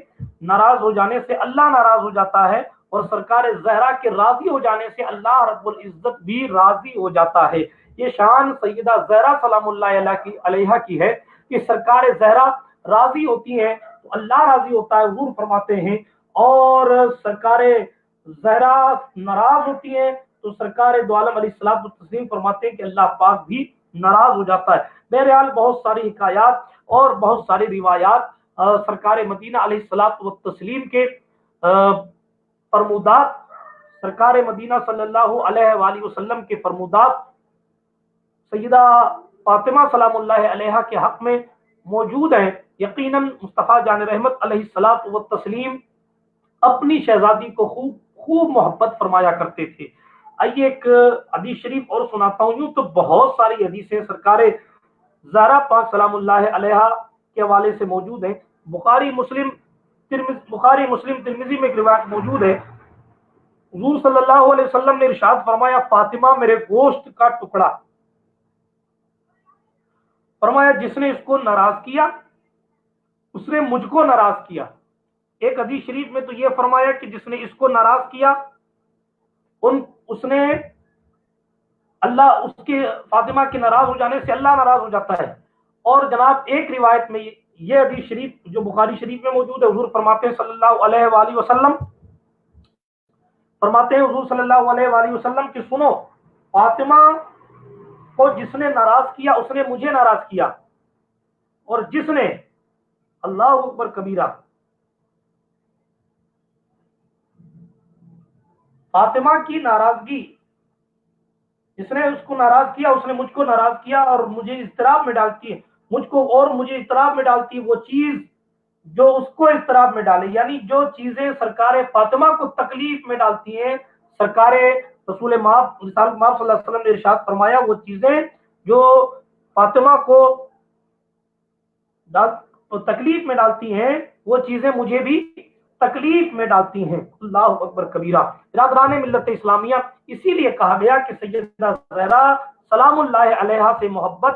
ناراض ہو جانے سے اللہ ناراض ہو جاتا ہے، اور سرکار زہرا کے راضی ہو جانے سے اللہ رب العزت بھی راضی ہو جاتا ہے۔ یہ شان سیدہ زہرا سلام اللہ علیہا کی ہے کہ سرکار زہرا راضی ہوتی ہیں تو اللہ راضی ہوتا ہے، حضور فرماتے ہیں، اور سرکار زہرا ناراض ہوتی ہیں تو سرکار دو عالم علیہ الصلوۃ والتسلیم فرماتے ہیں کہ اللہ پاک بھی ناراض ہو جاتا ہے۔ بہرحال بہت ساری حکایات اور بہت ساری روایات سرکار مدینہ علیہ الصلوۃ والتسلیم کے فرمودات، سرکار مدینہ صلی اللہ علیہ وآلہ وسلم کے فرمودات سیدہ فاطمہ سلام اللہ علیہا کے حق میں موجود ہیں۔ یقیناً مصطفیٰ جان رحمت علیہ الصلوۃ والتسلیم اپنی شہزادی کو خوب محبت فرمایا کرتے تھے۔ آئیے ایک حدیث شریف اور سناتا ہوں، یوں تو بہت ساری حدیثیں سرکار زہرا پاک سلام اللہ علیہا کے حوالے سے موجود ہیں۔ بخاری مسلم ترمذی میں ایک روایت موجود ہے، حضور صلی اللہ علیہ وسلم نے ارشاد فرمایا فاطمہ میرے گوشت کا ٹکڑا، فرمایا جس نے اس کو ناراض کیا اس نے مجھ کو ناراض کیا۔ ایک حدیث شریف میں تو یہ فرمایا کہ جس نے اس کو ناراض کیا اس نے اللہ، اس کے فاطمہ کے ناراض ہو جانے سے اللہ ناراض ہو جاتا ہے۔ اور جناب ایک روایت میں یہ حدیث شریف جو بخاری شریف میں موجود ہے، حضور فرماتے ہیں صلی اللہ علیہ وآلہ وسلم فرماتے ہیں حضور صلی اللہ علیہ وآلہ وسلم کہ سنو، فاطمہ کو جس نے ناراض کیا اس نے مجھے ناراض کیا، اور جس نے اللہ اکبر کبیرہ فاطمہ کی ناراضگی، جس نے اس کو ناراض کیا اس نے مجھ کو ناراض کیا، اور مجھے اضطراب میں ڈالتی ہے مجھے اضطراب میں ڈالتی ہے وہ چیز جو اس کو اضطراب میں ڈالے، یعنی جو چیزیں سرکار فاطمہ کو تکلیف میں ڈالتی ہیں، سرکار رسول مآب صلی اللہ علیہ وسلم نے ارشاد فرمایا وہ چیزیں جو فاطمہ کو تکلیف میں ڈالتی ہیں وہ چیزیں مجھے بھی تکلیف میں ڈالتی ہیں۔ اللہ اکبر کبیرہ۔ برادران ملت اسلامیہ، اسی لیے کہا گیا کہ سیدہ زہرا سلام اللہ علیہا سے محبت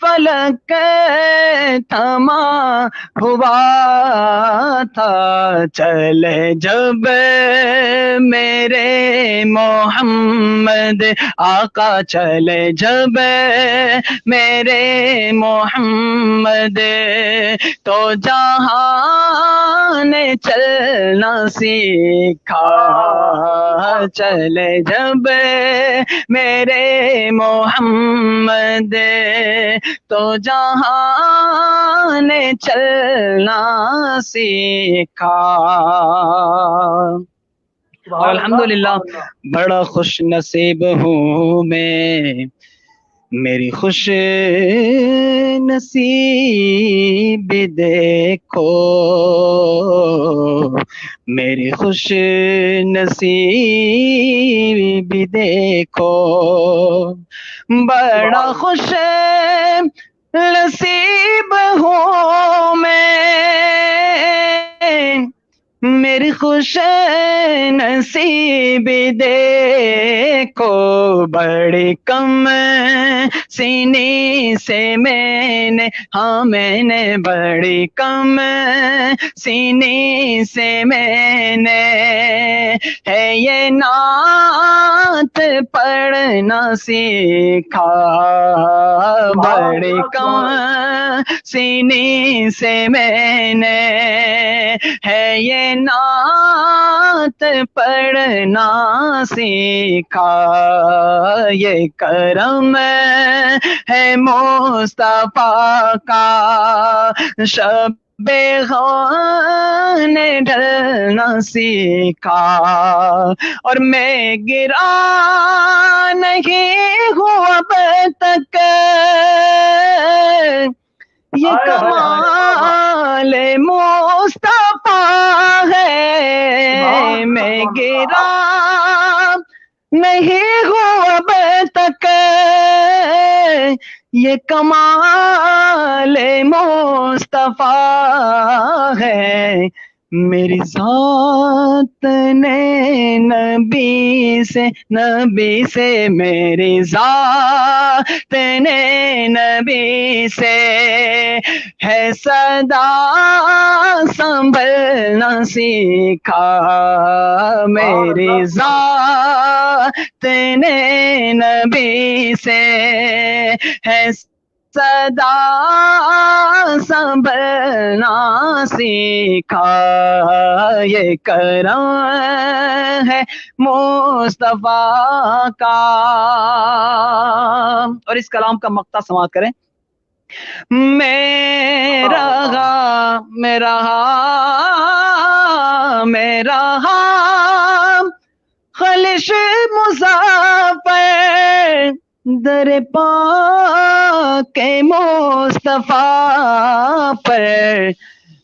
فلک تھما ہوا تھا، چلے جب میرے محمد آقا، چلے جب میرے محمد، تو جہاں نے چلنا سیکھا، چلے جب میرے محمد، تو جہاں نے چلنا سیکھا۔ اور الحمدللہ بڑا خوش نصیب ہوں میں، میری خوش نصیب دیکھو، میری خوش نصیب دیکھو، بڑا خوش نصیب ہوں میں، میری خوش نصیب دیکھو، بڑی کم سینی سے میں نے، ہاں میں نے بڑی کم سینی سے میں نے ہے یہ نعت پڑھنا سیکھا، بڑی کم سینی سے میں نے ہے یہ نعت پڑھنا سیکھا، یہ کرم ہے مصطفیٰ کا، شب نے ڈھلنا سیکھا، اور میں گرا نہیں ہوں اب تک، یہ کمال مصطفیٰ ہے، میں گرا نہیں ہوں اب تک، یہ کمال مصطفیٰ ہے، میری ذات نے نبی سے میری ذات نے نبی سے ہے صدا سنبھلنا سیکھا، میری ذات نے نبی سے ہے صدا سنبھلنا سیکھا، یہ کرم ہے مصطفیٰ کا۔ اور اس کلام کا مقطع سماعت کریں۔ میرا خلش مسافر در پاک مصطفیٰ پر،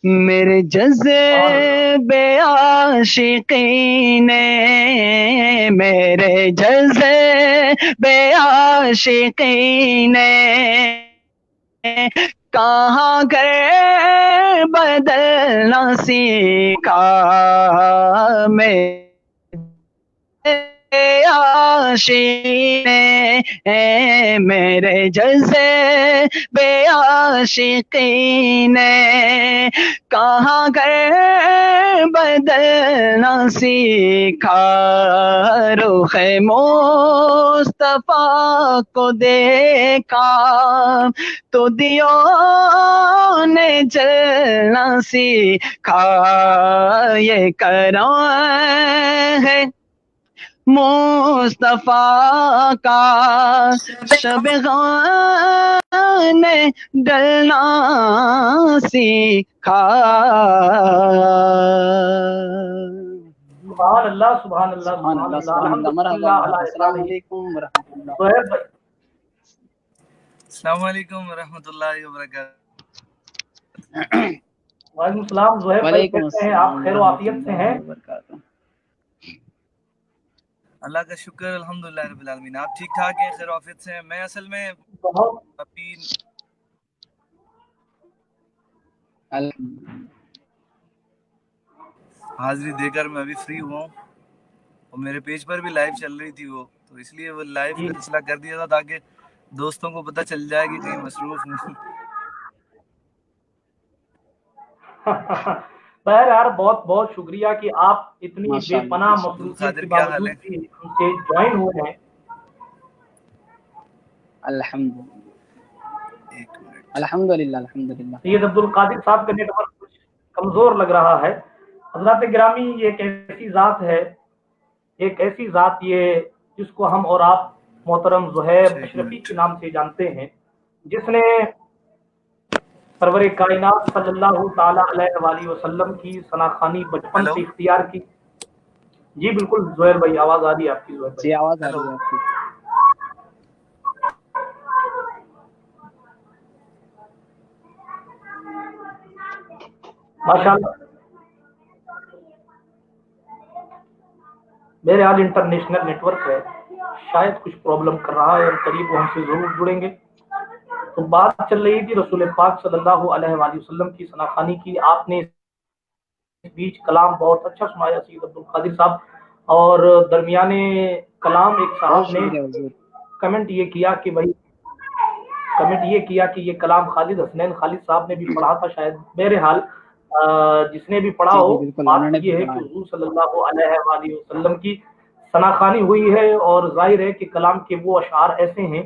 میرے جذبے عاشقی نے، میرے جذبے عاشقی نے کہاں گھر بدلنا سیکھا، عاشقی نے میرے جذبے عاشقی نے کہاں گھر بدلنا سیکھا، رخ مصطفیٰ کو دیکھا تو دیوں نے جلنا سیکھا، یہ کرم ہے مصطفیٰ کا، شب نے ڈلنا سیکھا۔ سبحان اللہ سبحان اللہ سبحان اللہ سبحان اللہ۔ مرحبا، السلام علیکم ورحمۃ اللہ۔ السلام علیکم ورحمۃ اللہ وبرکاتہ۔ وعلیکم السلام زہیب بھائی، کیسے ہیں آپ؟ خیر و عافیت سے ہیں؟ اللہ کا شکر الحمدللہ رب العالمین، آپ ٹھیک ٹھاک ہیں؟ خیر و عافیت سے ہیں؟ میں اصل میں ابھی حاضری دے کر میں ابھی فری ہوا ہوں، اور میرے پیج پر بھی لائیو چل رہی تھی وہ، تو اس لیے وہ لائیو کا فیصلہ کر دیا تھا تاکہ دوستوں کو پتہ چل جائے کہ کہیں مصروف ہوں. بہر یار بہت بہت شکریہ کہ آپ اتنی بے ماشاء اللہ پناہ ماشاء اللہ. مصروفیت قادر کے کیا حال باوجود ہے؟ بھی ہم سے جوائن ہوئے ہیں. الحمدللہ ایک منٹ. الحمدللہ الحمدللہ. سید عبد القادر صاحب کا نیٹ ورک کچھ کمزور لگ رہا ہے. حضرات گرامی یہ ایک ایسی ذات ہے، ایک ایسی ذات یہ جس کو ہم اور آپ محترم زہیب ایک اشرفی منٹ. کے نام سے جانتے ہیں، جس نے سرور کائنات صلی اللہ تعالی علیہ وآلہ وسلم کی ثناخوانی بچپن ہیلو سے اختیار کی. جی بالکل زہیر بھائی آواز آ رہی ہے آپ کی. زہیر بھائی جی آواز آ ہیلو. رہی ہے آپ کی. ماشاء اللہ میرے حال انٹرنیشنل نیٹ ورک ہے، شاید کچھ پرابلم کر رہا ہے، اور قریب وہ ہم سے ضرور جڑیں گے. تو بات چل رہی تھی رسول پاک صلی اللہ علیہ وآلہ وسلم کی ثناخوانی کی. آپ نے اس بیچ کلام بہت اچھا سنایا سید عبد القادر صاحب، اور درمیانے کلام ایک بہت صاحب نے شکریہ حضور. کمنٹ یہ کیا کہ بھائی یہ کلام خالد حسنین خالد صاحب نے بھی پڑھا تھا شاید. بہرحال جس نے بھی پڑھا جی ہو، جی بالکل بات انہوں نے بھی یہ ہے پڑھا کہ ہے. حضور صلی اللہ علیہ وآلہ وسلم کی ثناخوانی ہوئی ہے، اور ظاہر ہے کہ کلام کے وہ اشعار ایسے ہیں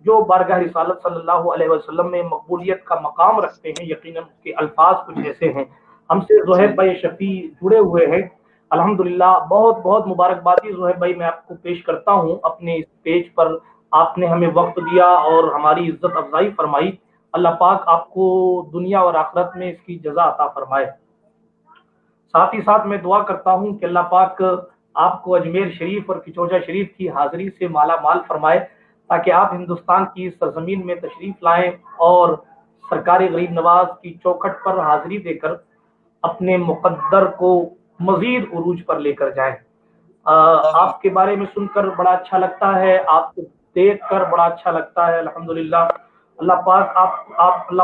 جو بارگاہ رسالت صلی اللہ علیہ وسلم میں مقبولیت کا مقام رکھتے ہیں. یقیناً اس کے الفاظ کچھ ایسے ہیں. ہم سے زہیب جی بھائی شفیع جڑے ہوئے ہیں الحمدللہ. بہت بہت مبارکبادی زہیب بھائی میں آپ کو پیش کرتا ہوں اپنے اس پیج پر. آپ نے ہمیں وقت دیا اور ہماری عزت افزائی فرمائی. اللہ پاک آپ کو دنیا اور آخرت میں اس کی جزا عطا فرمائے. ساتھ ہی ساتھ میں دعا کرتا ہوں کہ اللہ پاک آپ کو اجمیر شریف اور کچوجا شریف کی حاضری سے مالا مال فرمائے، تاکہ آپ ہندوستان کی سرزمین میں تشریف لائیں اور سرکار غریب نواز کی چوکھٹ پر حاضری دے کر اپنے مقدر کو مزید عروج پر لے کر جائیں. آپ کے بارے میں سن کر بڑا اچھا لگتا ہے، آپ کو دیکھ کر بڑا اچھا لگتا ہے الحمدللہ. اللہ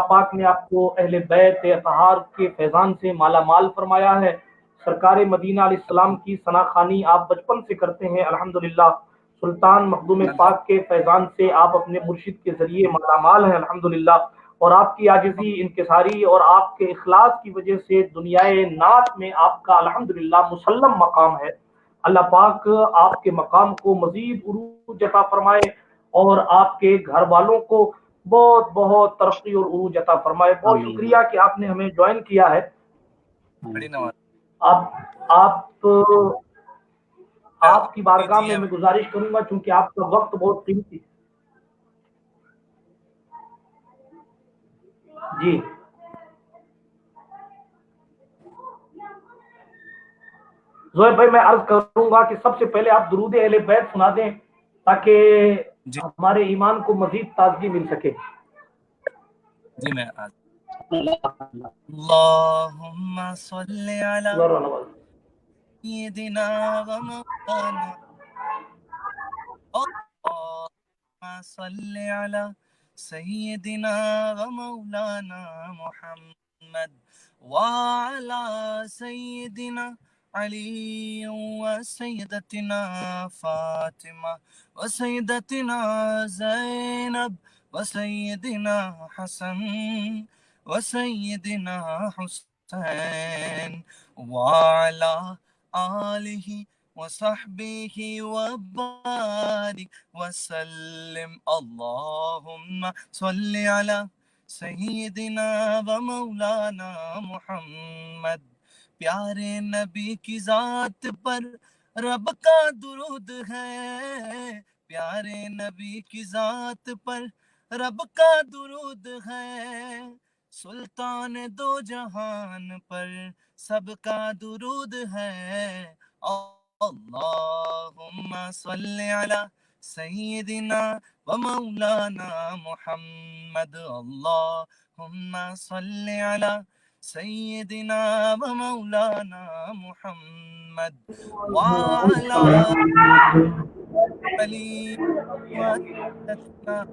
پاک نے آپ کو اہل بیت اطہار کے فیضان سے مالا مال فرمایا ہے. سرکار مدینہ علیہ السلام کی ثناخوانی آپ بچپن سے کرتے ہیں الحمدللہ. سلطان مخدوم پاک کے فیضان سے آپ اپنے مرشد کے ذریعے مالا مال ہیں الحمدللہ. اور آپ کی عاجزی انکساری اور آپ کے اخلاص کی وجہ سے دنیائے نعت میں آپ کا الحمدللہ مسلم مقام ہے. اللہ پاک آپ کے مقام کو مزید عروج عطا فرمائے، اور آپ کے گھر والوں کو بہت بہت ترقی اور عروج عطا فرمائے. بہت آمین شکریہ کہ آپ نے ہمیں جوائن کیا ہے. بڑی آمین. نواز. آپ کی بارگاہ میں گزارش کروں گا، چونکہ آپ کا وقت بہت قیمتی. جی زہیب بھائی میں عرض کروں گا کہ سب سے پہلے آپ درود اہل بیت سنا دیں تاکہ جی ہمارے ایمان کو مزید تازگی مل سکے. جی میں اللہم صلی علی سیدنا و مولانا، اللہم صلی علی سیدنا و مولانا محمد وعلی سیدنا علی و سیدتنا فاطمہ و سیدتنا زینب و سیدنا حسن و سیدنا حسین وعلی آلہ وصحبہ وبارک وسلم. اللہم صلی علی سیدنا و مولانا محمد. پیارے نبی کی ذات پر رب کا درود ہے، پیارے نبی کی ذات پر رب کا درود ہے، سلطان دو جہان پر سب کا درود ہے. اللہم صلی علی سیدنا و مولانا محمد. اللہم صلی علی سیدنا و مولانا محمد وعلی علی و سیدتنا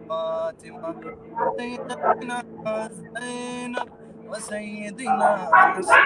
فاطمہ سیدتنا زینب و سیدنا حسن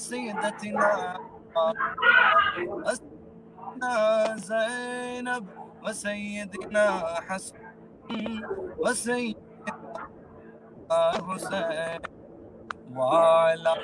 سيدتنا زينب وسيدنا حسن وسيدنا حسين وعلى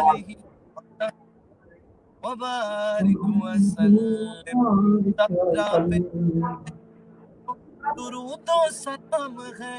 آله وبارك وسلم درود و سلام ہے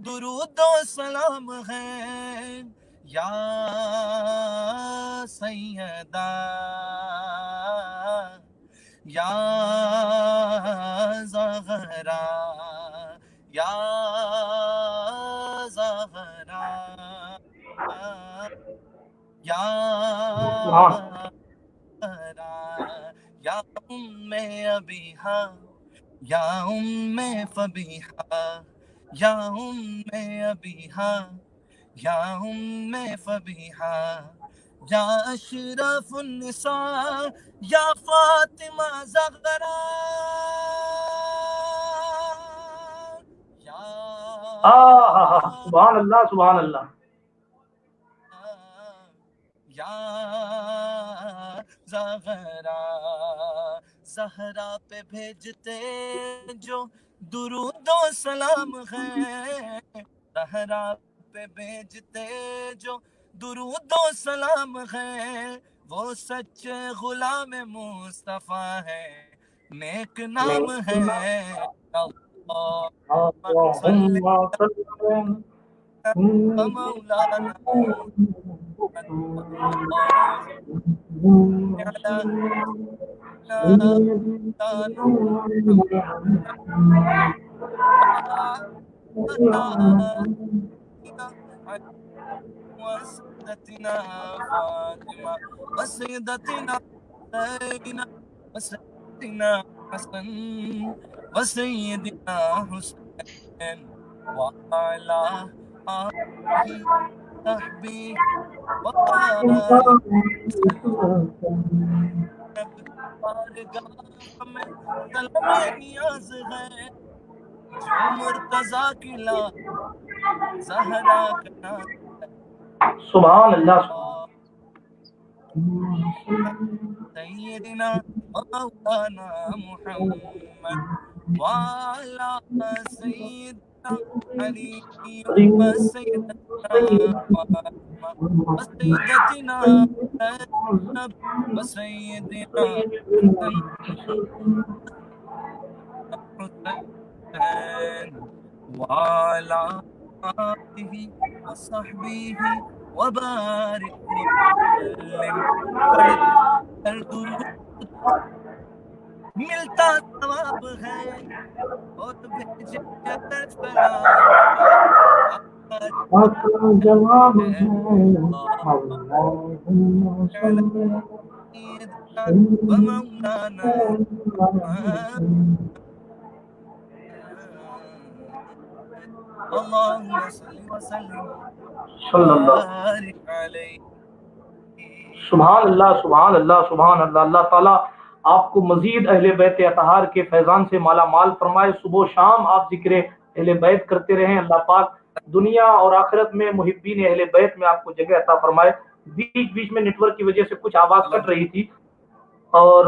درود و سلام ہے یا سیدہ یا زہرا یا زہرا یا یا ام ابیہا یا ام فبیہا یا ام ابیہا یا ام فبیہا یا اشرف النساء یا فاطمہ زہرا سبحان اللہ سبحان اللہ یا زہرا زہرا پہ بھیجتے جو درود و سلام ہے زہرا پہ بھیجتے جو درود و سلام ہے وہ سچے غلام مصطفیٰ ہے نیک نام ہے مولانا وسيدتنا فاطمة وسيدتنا زينب وسيدنا حسن وسيدنا حسين وعلى آله صحبه نیاز ہے جو مرتضی کی لا زہرا کا سبحان اللہ سیدنا مولانا محمد وعلى سيدنا علي وسيدنا فاطمة وسيدتنا زينب وسيدنا حسين وعلى آله وصحبه وبارك وسلم ملتا ثواب ہے اور بھیجے جواب ومولانا اللهم صل وسلم وبارك عليه سبحان اللہ سبحان اللہ سبحان اللہ. اللہ تعالیٰ آپ کو مزید اہل بیت اطہار کے فیضان سے مالا مال فرمائے. صبح و شام آپ ذکر اہل بیت کرتے رہیں. اللہ پاک دنیا اور آخرت میں محبین اہل بیت میں آپ کو جگہ عطا فرمائے. بیچ بیچ میں نیٹ ورک کی وجہ سے کچھ آواز کٹ رہی تھی اور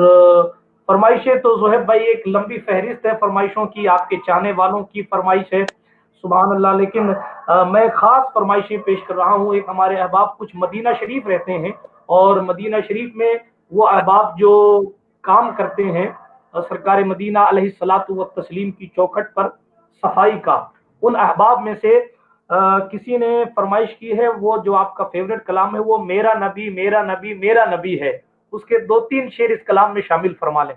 فرمائشیں تو زہیب بھائی ایک لمبی فہرست ہے فرمائشوں کی, آپ کے چاہنے والوں کی فرمائش ہے سبحان اللہ. لیکن میں خاص فرمائشیں پیش کر رہا ہوں. ایک ہمارے احباب کچھ مدینہ شریف رہتے ہیں اور مدینہ شریف میں وہ احباب جو کام کرتے ہیں سرکار مدینہ علیہ الصلاۃ والتسلیم کی چوکھٹ پر صفائی کا, ان احباب میں سے کسی نے فرمائش کی ہے وہ جو آپ کا فیوریٹ کلام ہے وہ میرا نبی میرا نبی میرا نبی ہے, اس کے 2-3 شعر اس کلام میں شامل فرما لیں.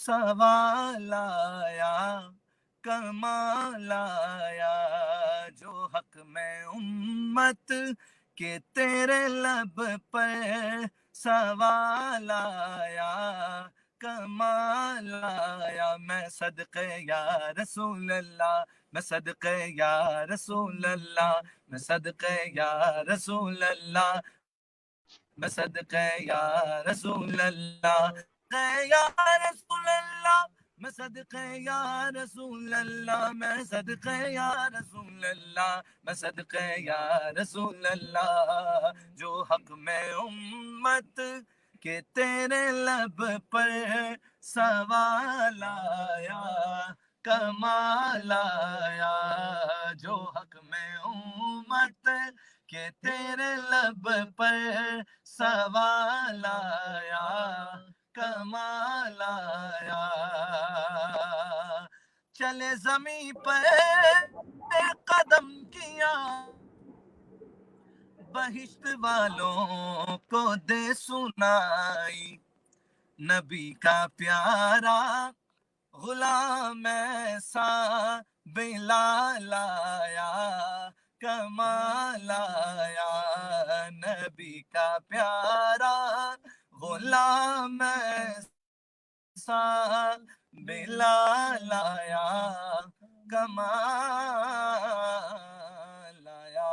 سوال آیا کمال آیا، جو حق میں امت کہ تیرے لب پر سوال آیا کمال آیا، میں صدقے یا رسول اللہ، میں صدقے یا رسول اللہ، میں صدقے یا رسول اللہ، میں صدقے یا رسول اللہ، یا رسول اللہ، میں صدقے یا رسول اللہ، میں صدقے یا رسول اللہ، میں صدقے یا رسول اللہ، جو حق میں امت کہ تیرے لب پر سوال آیا کمال آیا، جو حق میں امت کہ تیرے لب پر سوال آیا کمال آیا، چلے زمین پر قدم کیا بہشت والوں کو دے سنائی، نبی کا پیارا غلام ایسا بلال آیا کمال آیا، نبی کا پیارا غلام ایسا بلال آیا کمال آیا۔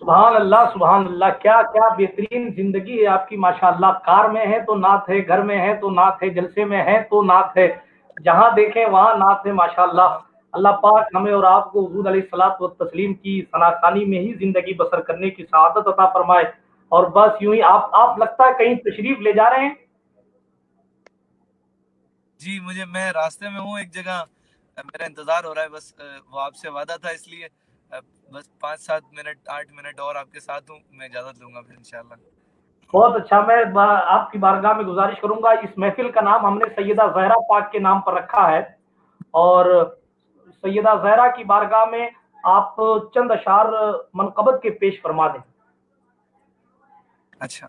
سبحان اللہ سبحان اللہ، کیا کیا بہترین زندگی ہے آپ کی ماشاءاللہ۔ کار میں ہے تو نعت ہے، گھر میں ہے تو نعت ہے، جلسے میں ہے تو نعت ہے، جہاں دیکھیں وہاں نعت ہے ماشاءاللہ۔ اللہ پاک ہمیں اور آپ کو حضور علیہ الصلوۃ والتسلیم کی ثناء میں ہی زندگی بسر کرنے کی سعادت عطا فرمائے۔ اور بس یوں ہی آپ لگتا ہے کہیں تشریف لے جا رہے ہیں؟ جی میں راستے میں ہوں، ایک جگہ میرا انتظار ہو رہا ہے، بس وہ آپ سے وعدہ تھا، اس لیے بس 5-7 منٹ 8 منٹ اور آپ کے ساتھ ہوں، میں اجازت لوں گا پھر انشاءاللہ۔ بہت اچھا، میں آپ کی بارگاہ میں گزارش کروں گا، اس محفل کا نام ہم نے سیدہ زہرا پاک کے نام پر رکھا ہے، اور سیدہ زہرا کی بارگاہ میں آپ چند اشعار منقبت کے پیش فرما دیں۔ اچھا،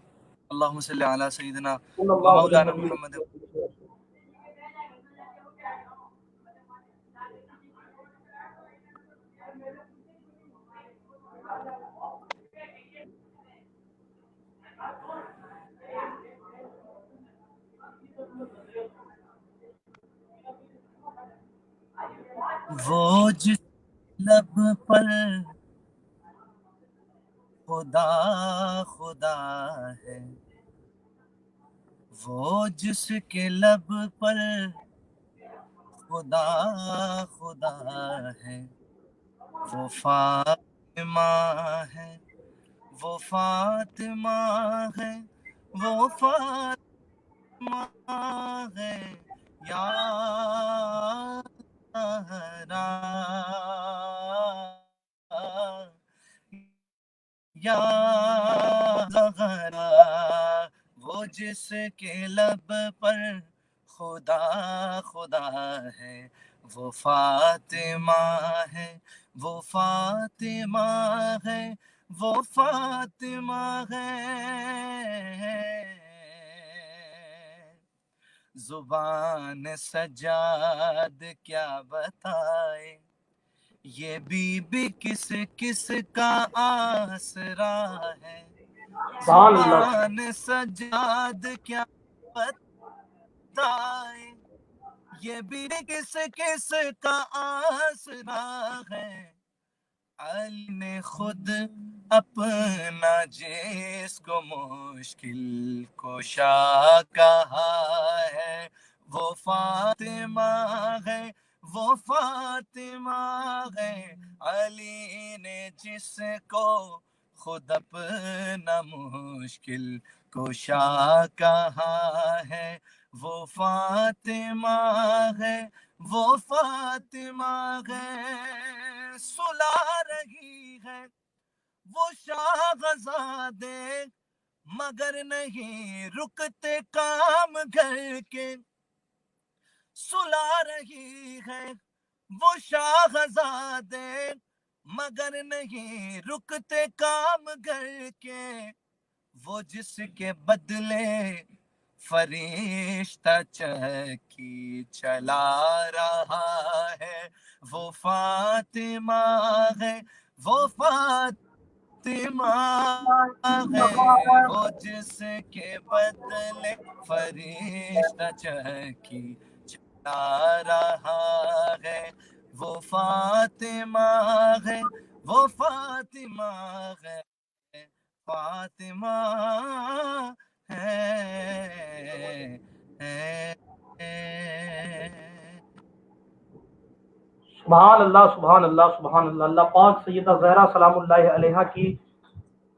اللہم صلی علی سیدنا صلی و اللہ مولانا علیہ محمد۔ وسلم۔ وہ جس لب پر خدا خدا ہے، وہ جس کے لب پر خدا خدا ہے، وہ فاطمہ ہے، وہ فاطمہ ہے، وہ فاطمہ ہے، یا زہرا یا زہرا، وہ جس کے لب پر خدا خدا ہے، وہ فاطمہ ہے، وہ فاطمہ ہے، وہ فاطمہ ہے، زبان سجاد کیا بتائے، یہ بی بی کس کس کا آسرا ہے، سبحان اللہ۔ زبان سجاد کیا بتائے، یہ بی بی کس کس کا آسرا ہے، علی نے خود اپنا جس کو مشکل کشا کہا ہے، وہ فاطمہ ہے، وہ فاطمہ ہے، علی نے جس کو خود اپنا مشکل کشا کہا ہے، وہ فاطمہ ہے، وہ فاطمہ ہے، سلا رہی ہے وہ شاہزادے مگر نہیں رکتے کام گھر کے، سلا رہی ہے وہ شاہزادے مگر نہیں رکتے کام گھر کے، وہ جس کے بدلے فرشتہ چکی چلا رہا ہے، وہ فاطمہ ہے، وہ فاطمہ ہے، وہ جس کے بدلے فرشتہ چکی چلا رہا ہے، وہ فاطمہ ہے، وہ فاطمہ ہے، فاطمہ ہے۔ سبحان اللہ سبحان اللہ سبحان اللہ۔ اللہ پاک سیدہ زہرا سلام اللہ علیہا کی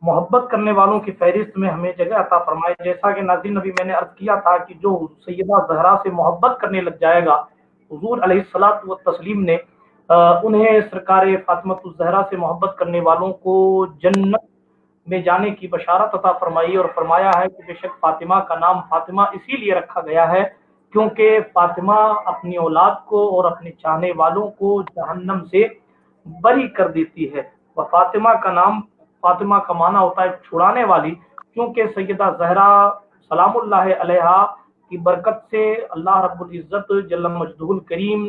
محبت کرنے والوں کی فہرست میں ہمیں جگہ عطا فرمائے۔ جیسا کہ ناظرین نبی میں نے عرض کیا تھا کہ جو سیدہ زہرا سے محبت کرنے لگ جائے گا، حضور علیہ الصلوۃ والتسلیم نے انہیں سرکار فاطمہ الزہرا سے محبت کرنے والوں کو جنت میں جانے کی بشارت عطا فرمائی، اور فرمایا ہے کہ بے شک فاطمہ کا نام فاطمہ اسی لیے رکھا گیا ہے کیونکہ فاطمہ اپنی اولاد کو اور اپنے چاہنے والوں کو جہنم سے بری کر دیتی ہے۔ وہ فاطمہ کا نام، فاطمہ کا معنی ہوتا ہے چھڑانے والی، کیونکہ سیدہ زہرا سلام اللہ علیہا کی برکت سے اللہ رب العزت جل مجدہ الکریم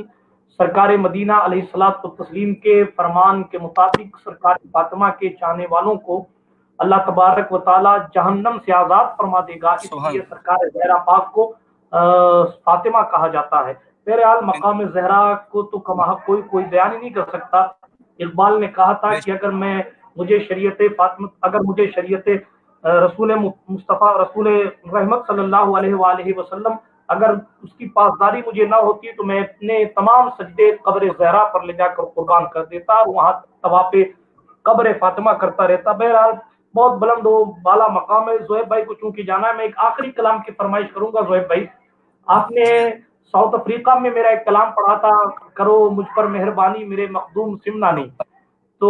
سرکار مدینہ علیہ الصلوۃ والتسلیم کے فرمان کے مطابق سرکار فاطمہ کے چاہنے والوں کو اللہ تبارک و تعالی جہنم سے آزاد فرما دے گا، اس لیے سرکار زہرا پاک کو فاطمہ کہا جاتا ہے۔ بہرحال مقام زہرا کو تو کوئی بیان ہی نہیں کر سکتا۔ اقبال نے کہا تھا کہ اگر مجھے شریعت رسول مصطفیٰ رسول رحمت صلی اللہ علیہ وآلہ وسلم اگر اس کی پاسداری مجھے نہ ہوتی تو میں اپنے تمام سجدے قبر زہرا پر لے جا کر قربان کر دیتا اور وہاں طواف قبر فاطمہ کرتا رہتا۔ بہرحال بہت بلند و بالا مقام ہے۔ زہیب بھائی کو چونکہ جانا ہے، میں ایک آخری کلام کی فرمائش کروں گا۔ زہیب بھائی، آپ نے ساؤتھ افریقہ میں میرا ایک کلام پڑھا تھا، کرو مجھ پر مہربانی میرے مخدوم سمنانی، تو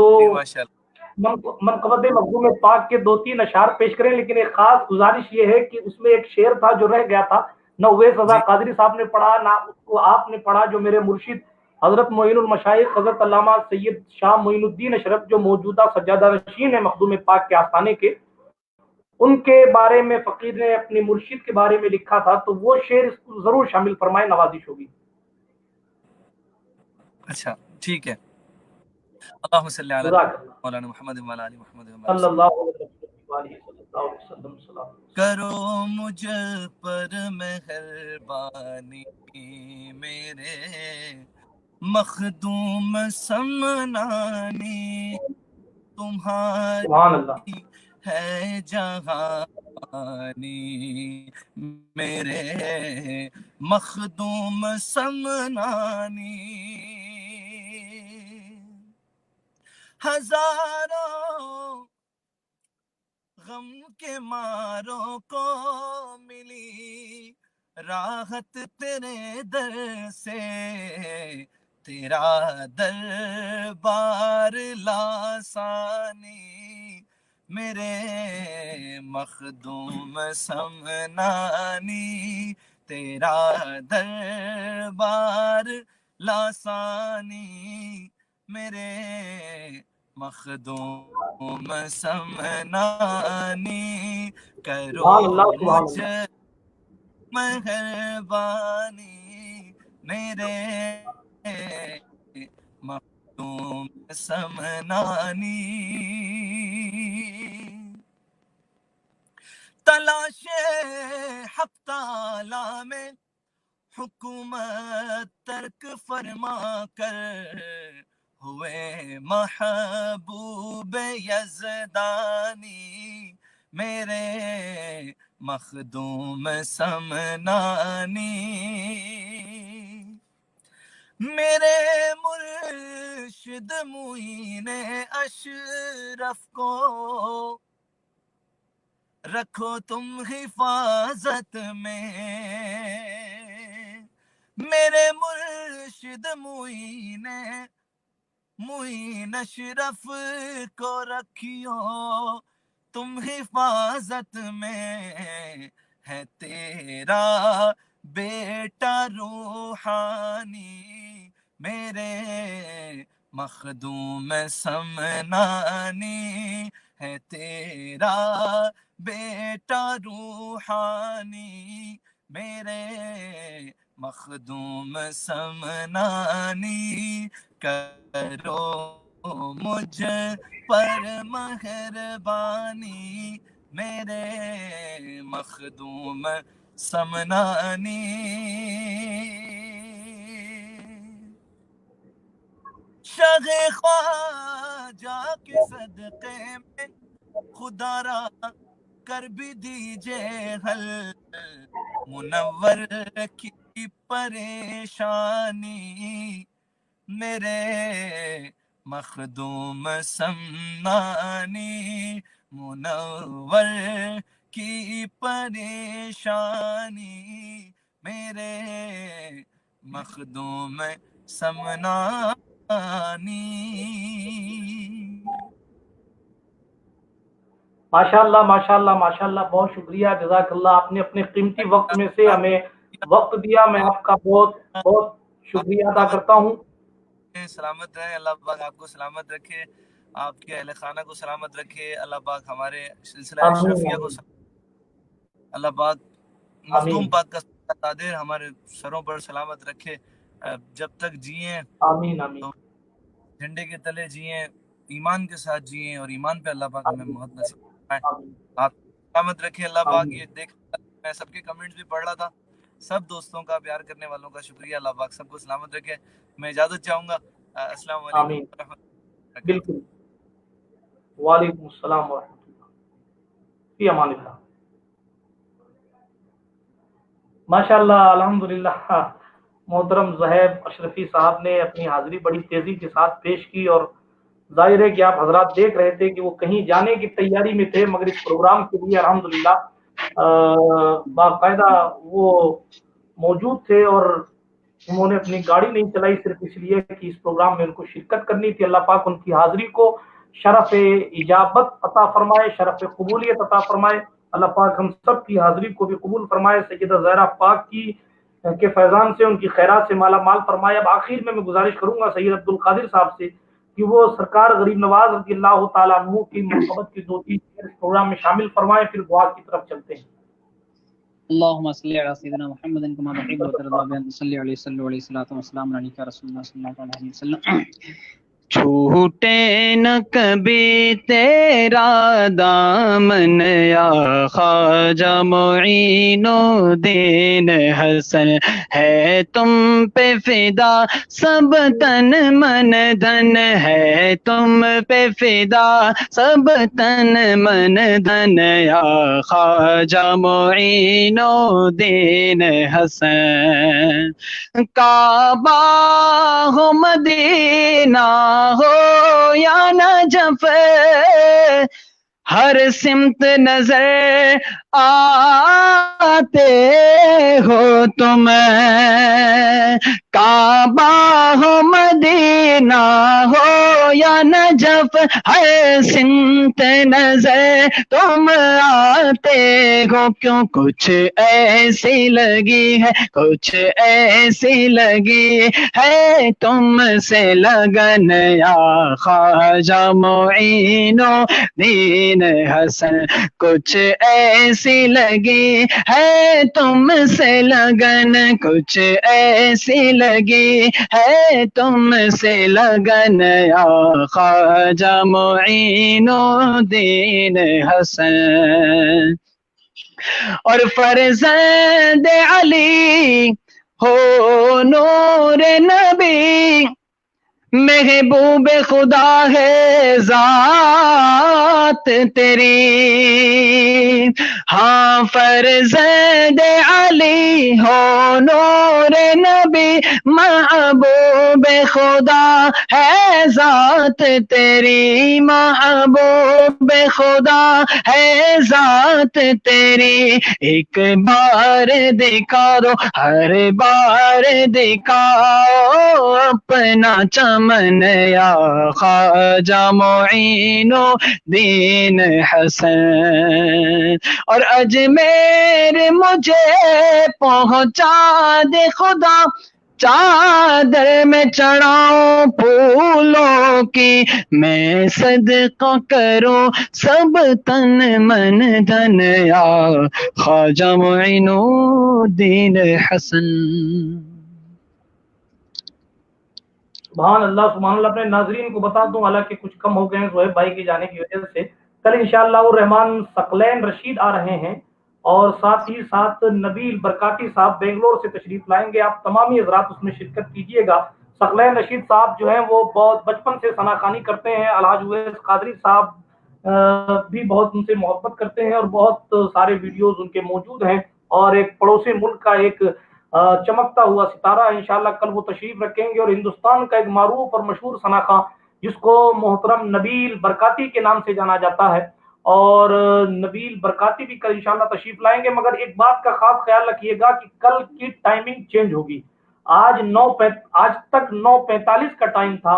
منقبت مخدوم پاک کے 2-3 اشعار پیش کریں، لیکن ایک خاص گزارش یہ ہے کہ اس میں ایک شعر تھا جو رہ گیا تھا، نہ اویس رضا قادری صاحب نے پڑھا نہ اس کو آپ نے پڑھا، جو میرے مرشد حضرت معین المشائخ حضرت علامہ سید شاہ معین الدین اشرف جو موجودہ سجادہ نشین ہے مخدوم پاک کے آستانے کے، ان کے بارے میں فقیر نے اپنے مرشد کے بارے میں لکھا تھا، تو وہ شعر اس کو ضرور شامل فرمائے، نوازش ہوگی۔ اچھا ٹھیک ہے۔ اللہم صلی علی مولانا محمد و علی محمد صلی اللہ علیہ وسلم۔ کرو مجھ پر مہربانی میرے مخدوم سمنانی، تمہاری ہے جہانی میرے مخدوم سمنانی، ہزاروں غم کے ماروں کو ملی راحت تیرے در سے، تیرا دربار لاسانی میرے مخدوم سمنانی، تیرا دربار لاسانی میرے مخدوم سمنانی، کرو مجھ مہربانی میرے مخدوم سمنانی، تلاش حق تعالی میں حکومت ترک فرما کر ہوئے محبوب یزدانی میرے مخدوم سمنانی، میرے مرشد معین اشرف کو رکھو تم حفاظت میں، میرے مرشد معین اشرف کو رکھیو تم حفاظت میں، ہے تیرا بیٹا روحانی میرے مخدوم سمنانی، ہے تیرا بیٹا روحانی میرے مخدوم سمنانی، کرو مجھ پر مہربانی میرے مخدوم سمنانی۔ شاہ خواجہ کے صدقے میں خدا را کر بھی دیجئے حل منور کی پریشانی میرے مخدوم سمنانی، منور کی پریشانی میرے مخدوم سمنانی۔ ماشاءاللہ ماشاءاللہ ماشاءاللہ، بہت شکریہ، جزاک اللہ، آپ نے اپنے قیمتی وقت میں سے ہمیں وقت دیا، میں آپ کا بہت بہت شکریہ ادا کرتا ہوں۔ سلامت رہیں، اللہ پاک آپ کو سلامت رکھے، آپ کے اہل خانہ کو سلامت رکھے، اللہ پاک ہمارے سلسلہ اشرفیہ کو اللہ پاک مخدوم پاک کا قادر ہمارے سروں پر سلامت رکھے، جب تک جئیں آمین آمین، جھنڈے کے تلے جئیں، ایمان کے ساتھ جئیں، اور ایمان پہ اللہ پاک ہمیں موت نصیب فرمائے، آپ سلامت رکھے اللہ پاک۔ یہ دیکھ میں سب کے کمنٹس بھی پڑھ رہا تھا، سب دوستوں کا، پیار کرنے والوں کا شکریہ، اللہ پاک سب کو سلامت رکھے۔ میں اجازت چاہوں گا، السلام علیکم ورحمۃ اللہ وبرکاتہ۔ بالکل، وعلیکم السلام ورحمۃ اللہ، فی امان اللہ۔ ماشاءاللہ، الحمدللہ، محترم زہیب اشرفی صاحب نے اپنی حاضری بڑی تیزی کے ساتھ پیش کی، اور ظاہر ہے کہ آپ حضرات دیکھ رہے تھے کہ وہ کہیں جانے کی تیاری میں تھے، مگر اس پروگرام کے لیے الحمدللہ باقاعدہ وہ موجود تھے، اور انہوں نے اپنی گاڑی نہیں چلائی صرف اس لیے کہ اس پروگرام میں ان کو شرکت کرنی تھی۔ اللہ پاک ان کی حاضری کو شرف اجابت عطا فرمائے، شرف قبولیت عطا فرمائے، اللہ پاک ہم سب کی حاضری کو بھی قبول فرمائے، سیدہ زہرا پاک کی کے فیضان سے، ان کی خیرات سے مالا مال فرمائے۔ اب آخر میں گزارش کروں گا سید عبد القادر صاحب سے کہ وہ سرکار غریب نواز رضی اللہ تعالیٰ عنہ کی محبت کی 2-3 اس پروگرام میں شامل فرمائیں، پھر دعا کی طرف چلتے ہیں۔ اللهم صل على سيدنا محمد كما تحب وترضى بأن تصلي عليه صلى الله عليه وسلم عليك يا رسول الله صلى الله عليه وسلم۔ چھوٹے نہ کبھی تیرا دامن یا خواجہ معین الدین حسن، ہے تم پہ فدا سب تن من دھن، ہے تم پہ فدا سب تن من دھن یا خواجہ معین الدین حسن۔ کعبہ ہو مدینہ ہو یا نجف، ہر سمت نظر آتے ہو تم، کعبہ ہو مدینہ ہو یا نجف، ہر سمت نظر تم آتے ہو، کیوں کچھ ایسی لگی ہے، کچھ ایسی لگی ہے تم سے لگن یا خواجہ معین الدین حسن، کچھ ایسی لگی ہے تم سے لگن، کچھ ایسی لگی ہے تم سے لگن یا خواجہ معین الدین حسن۔ اور فرزند علی ہو نور نبی، محبوب خدا ہے ذات تیری، ہاں فرزند علی ہو نور نبی، محبوب خدا ہے ذات تیری، محبوب خدا ہے ذات تیری، ایک بار دکھا دو، ہر بار دکھاؤ اپنا چمن یا خواجہ معین الدین حسن۔ اور اجمیر مجھے پہنچا دے خدا، چادر میں چڑھاؤں پھولوں کی، میں صدقہ کروں سب تن من دھن، یا خواجہ معین الدین حسن۔ سبحان اللہ سبحان اللہ۔ اپنے ناظرین کو بتا دوں، حالانکہ کچھ کم ہو گئے ہیں زہیب بھائی کے جانے کی وجہ سے، کل انشاءاللہ الرحمن ثقلین رشید آ رہے ہیں، اور ساتھ ہی ساتھ نبیل برکاتی صاحب بنگلور سے تشریف لائیں گے۔ آپ تمامی حضرات اس میں شرکت کیجیے گا۔ ثقلین رشید صاحب جو ہیں وہ بہت بچپن سے ثنا خوانی کرتے ہیں، الحاج اویس قادری صاحب بھی بہت ان سے محبت کرتے ہیں، اور بہت سارے ویڈیوز ان کے موجود ہیں، اور ایک پڑوسی ملک کا ایک چمکتا ہوا ستارہ ہے۔ انشاءاللہ کل وہ تشریف رکھیں گے، اور ہندوستان کا ایک معروف اور مشہور ثناخواں جس کو محترم نبیل برکاتی کے نام سے جانا جاتا ہے، اور نبیل برکاتی بھی کل انشاءاللہ تشریف لائیں گے۔ مگر ایک بات کا خاص خیال رکھیے گا کہ کل کی ٹائمنگ چینج ہوگی۔ آج تک 9:45 کا ٹائم تھا،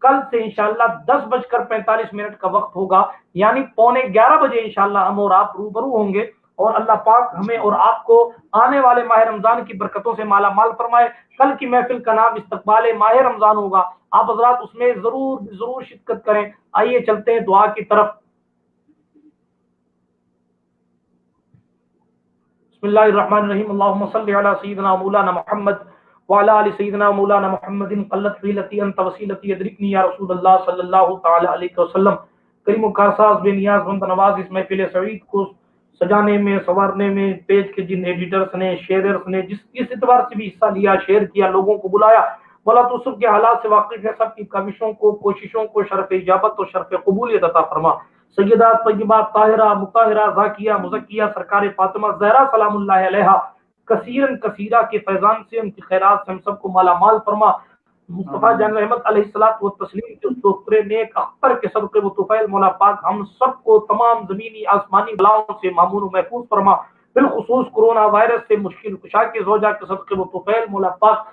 کل سے انشاءاللہ 10:45 کا وقت ہوگا، یعنی 11:15 بجے انشاءاللہ ہم اور آپ روبرو ہوں گے، اور اللہ پاک ہمیں اور آپ کو آنے والے ماہ رمضان کی برکتوں سے مالا مال فرمائے۔ کل کی محفل کا نام استقبال ماہ رمضان ہوگا، آپ حضرات اس میں ضرور شرکت کریں۔ آئیے چلتے ہیں دعا کی طرف۔ بسم اللہ الرحمن الرحیم، اللہم صلی علی سیدنا مولانا محمد وعلی آل سیدنا مولانا محمد، قلت حیلتی انت وسیلتی ادرکنی یا رسول اللہ صلی اللہ تعالی علیہ وسلم۔ کریم و کارساز بے نیاز بند نواز اس محفل سعید کو سجانے میں، سنوارنے میں، پیج کے جن ایڈیٹرز نے، شیئررز نے جس اعتبار سے بھی حصہ لیا، شیئر کیا، لوگوں کو بلایا، مولا تو سب کے حالات سے واقف ہے، سب کی کاوشوں کو، کوششوں کو شرف اجابت اور شرف قبولیت عطا فرما۔ سیدات طیبات طاہرہ مطہرہ زاکیہ مزکیہ سرکار فاطمہ زہرا سلام اللہ علیہا کثیرن کثیرہ کے فیضان سے، ان کی خیرات سے ہم سب کو مالا مال فرما۔ مصطفیٰ جان رحمت علیہ الصلوۃ والتسلیم کے دوسرے نیک اختر کے صدقے و طفیل مولا پاک ہم سب کو تمام زمینی آسمانی بلاؤں سے مامون و محفوظ فرما، بالخصوص کرونا وائرس سے مشکل کشا کے زوجہ کے صدقے و طفیل مولا پاک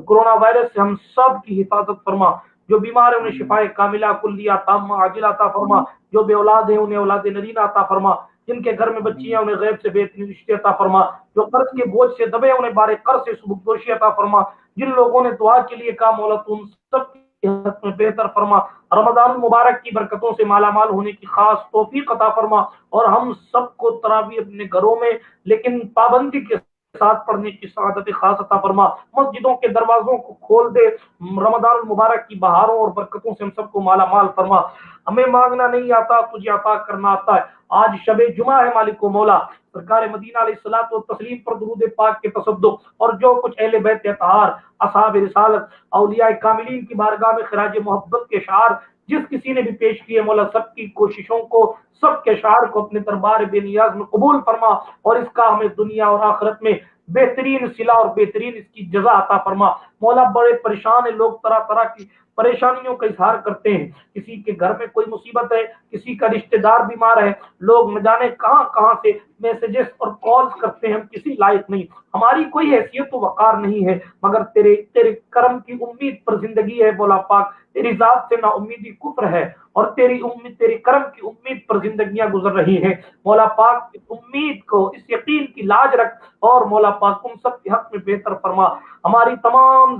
کرونا وائرس سے ہم سب کی حفاظت فرما۔ جو بیمار ہیں انہیں شفائے کاملہ کلیہ تامہ عاجلہ عطا فرما، جو بے اولاد ہیں انہیں اولاد نرینہ عطا فرما، جن کے گھر میں بچی ہیں انہیں غیب سے بہترین رشتے عطا فرما، جو قرض کے بوجھ سے دبے انہیں بارے قرض سے سبکدوشی عطا فرما، جن لوگوں نے دعا کے لیے کہا مولا تم سب کے حق میں بہتر فرما، رمضان المبارک کی برکتوں سے مالا مال ہونے کی خاص توفیق عطا فرما، اور ہم سب کو تراویح اپنے گھروں میں لیکن پابندی کے ساتھ پڑھنے کی سعادت خاص عطا فرما۔ مسجدوں کے دروازوں کو کھول دے، رمضان المبارک کی بہاروں اور برکتوں سے ہم سب کو مالا مال فرما۔ ہمیں مانگنا نہیں آتا، تجھے عطا کرنا آتا ہے۔ آج شب جمعہ ہے مالک و مولا، سرکار مدینہ علیہ الصلوۃ والتسلیم پر درود پاک کے تصدق، اور جو کچھ اہل بیت اطہار، اصحاب رسالت، اولیاء کاملین کی بارگاہ میں خراج محبت کے اشعار جس کسی نے بھی پیش کیے، مولا سب کی کوششوں کو، سب کے اشعار کو اپنے دربار بے نیاز میں قبول فرما، اور اس کا ہمیں دنیا اور آخرت میں بہترین صلہ اور بہترین اس کی جزا عطا فرما۔ مولا بڑے پریشان ہیں لوگ، طرح طرح کی پریشانیوں کا اظہار کرتے ہیں، کسی کے گھر میں کوئی مصیبت ہے، کسی کا رشتہ دار بیمار ہے، لوگ نہ جانے کہاں کہاں سے میسیجز اور کالز کرتے ہیں، ہم کسی لائق نہیں، ہماری کوئی حیثیت و وقار نہیں ہے، مگر تیرے کرم کی امید پر زندگی ہے مولا پاک، تیری ذات سے نا امیدی کفر ہے، اور تیری کرم کی امید پر زندگیاں گزر رہی ہیں۔ مولا پاک اس امید کو، اس یقین کی لاج رکھ، اور مولا پاک تم سب کے حق میں بہتر فرما۔ ہماری تمام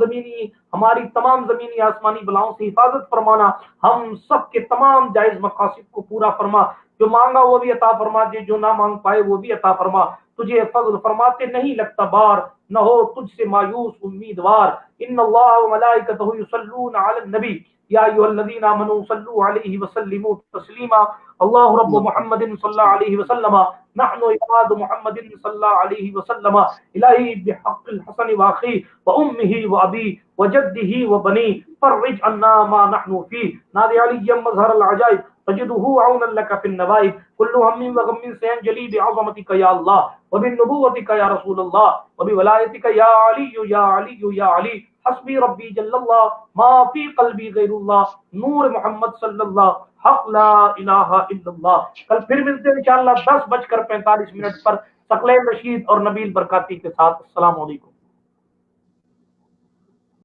زمینی آسمانی بلاؤں سے حفاظت فرمانا، ہم سب کے تمام جائز مقاصد کو پورا فرما، جو مانگا وہ بھی عطا فرما دے، جو نہ مانگ پائے وہ بھی عطا فرما۔ تجھے فضل فرماتے نہیں لگتا بار، نہ ہو تجھ سے مایوس امیدوار۔ ان اللہ وملائکتہ یصلون علی النبی یا ایھا الذین آمنوا صلوا علیہ وسلموا تسلیما۔ اللہ رب محمد صلی اللہ علیہ وسلم، نحن عباد محمد صلی اللہ علیہ وسلم، الہی بحق الحسن واخی وامہ وابی وجدہ وبنی فرج عنا ما نحن فیہ، نادی علی مظہر العجائب تجدہ عونا لک فی النوائب، کل ہم وغم سینجلی بعظمتک یا اللہ وبنبوتک یا رسول اللہ وبولایتک یا علی یا علی یا علی، حسبی ربی جل اللہ ما فی قلبی غیر اللہ، نور محمد صلی اللہ، حق لا الہ الا اللہ۔ کل پھر ملتے ہیں انشاءاللہ 10:45 پر ثقلین رشید اور نبیل برکاتی کے ساتھ۔ السلام علیکم۔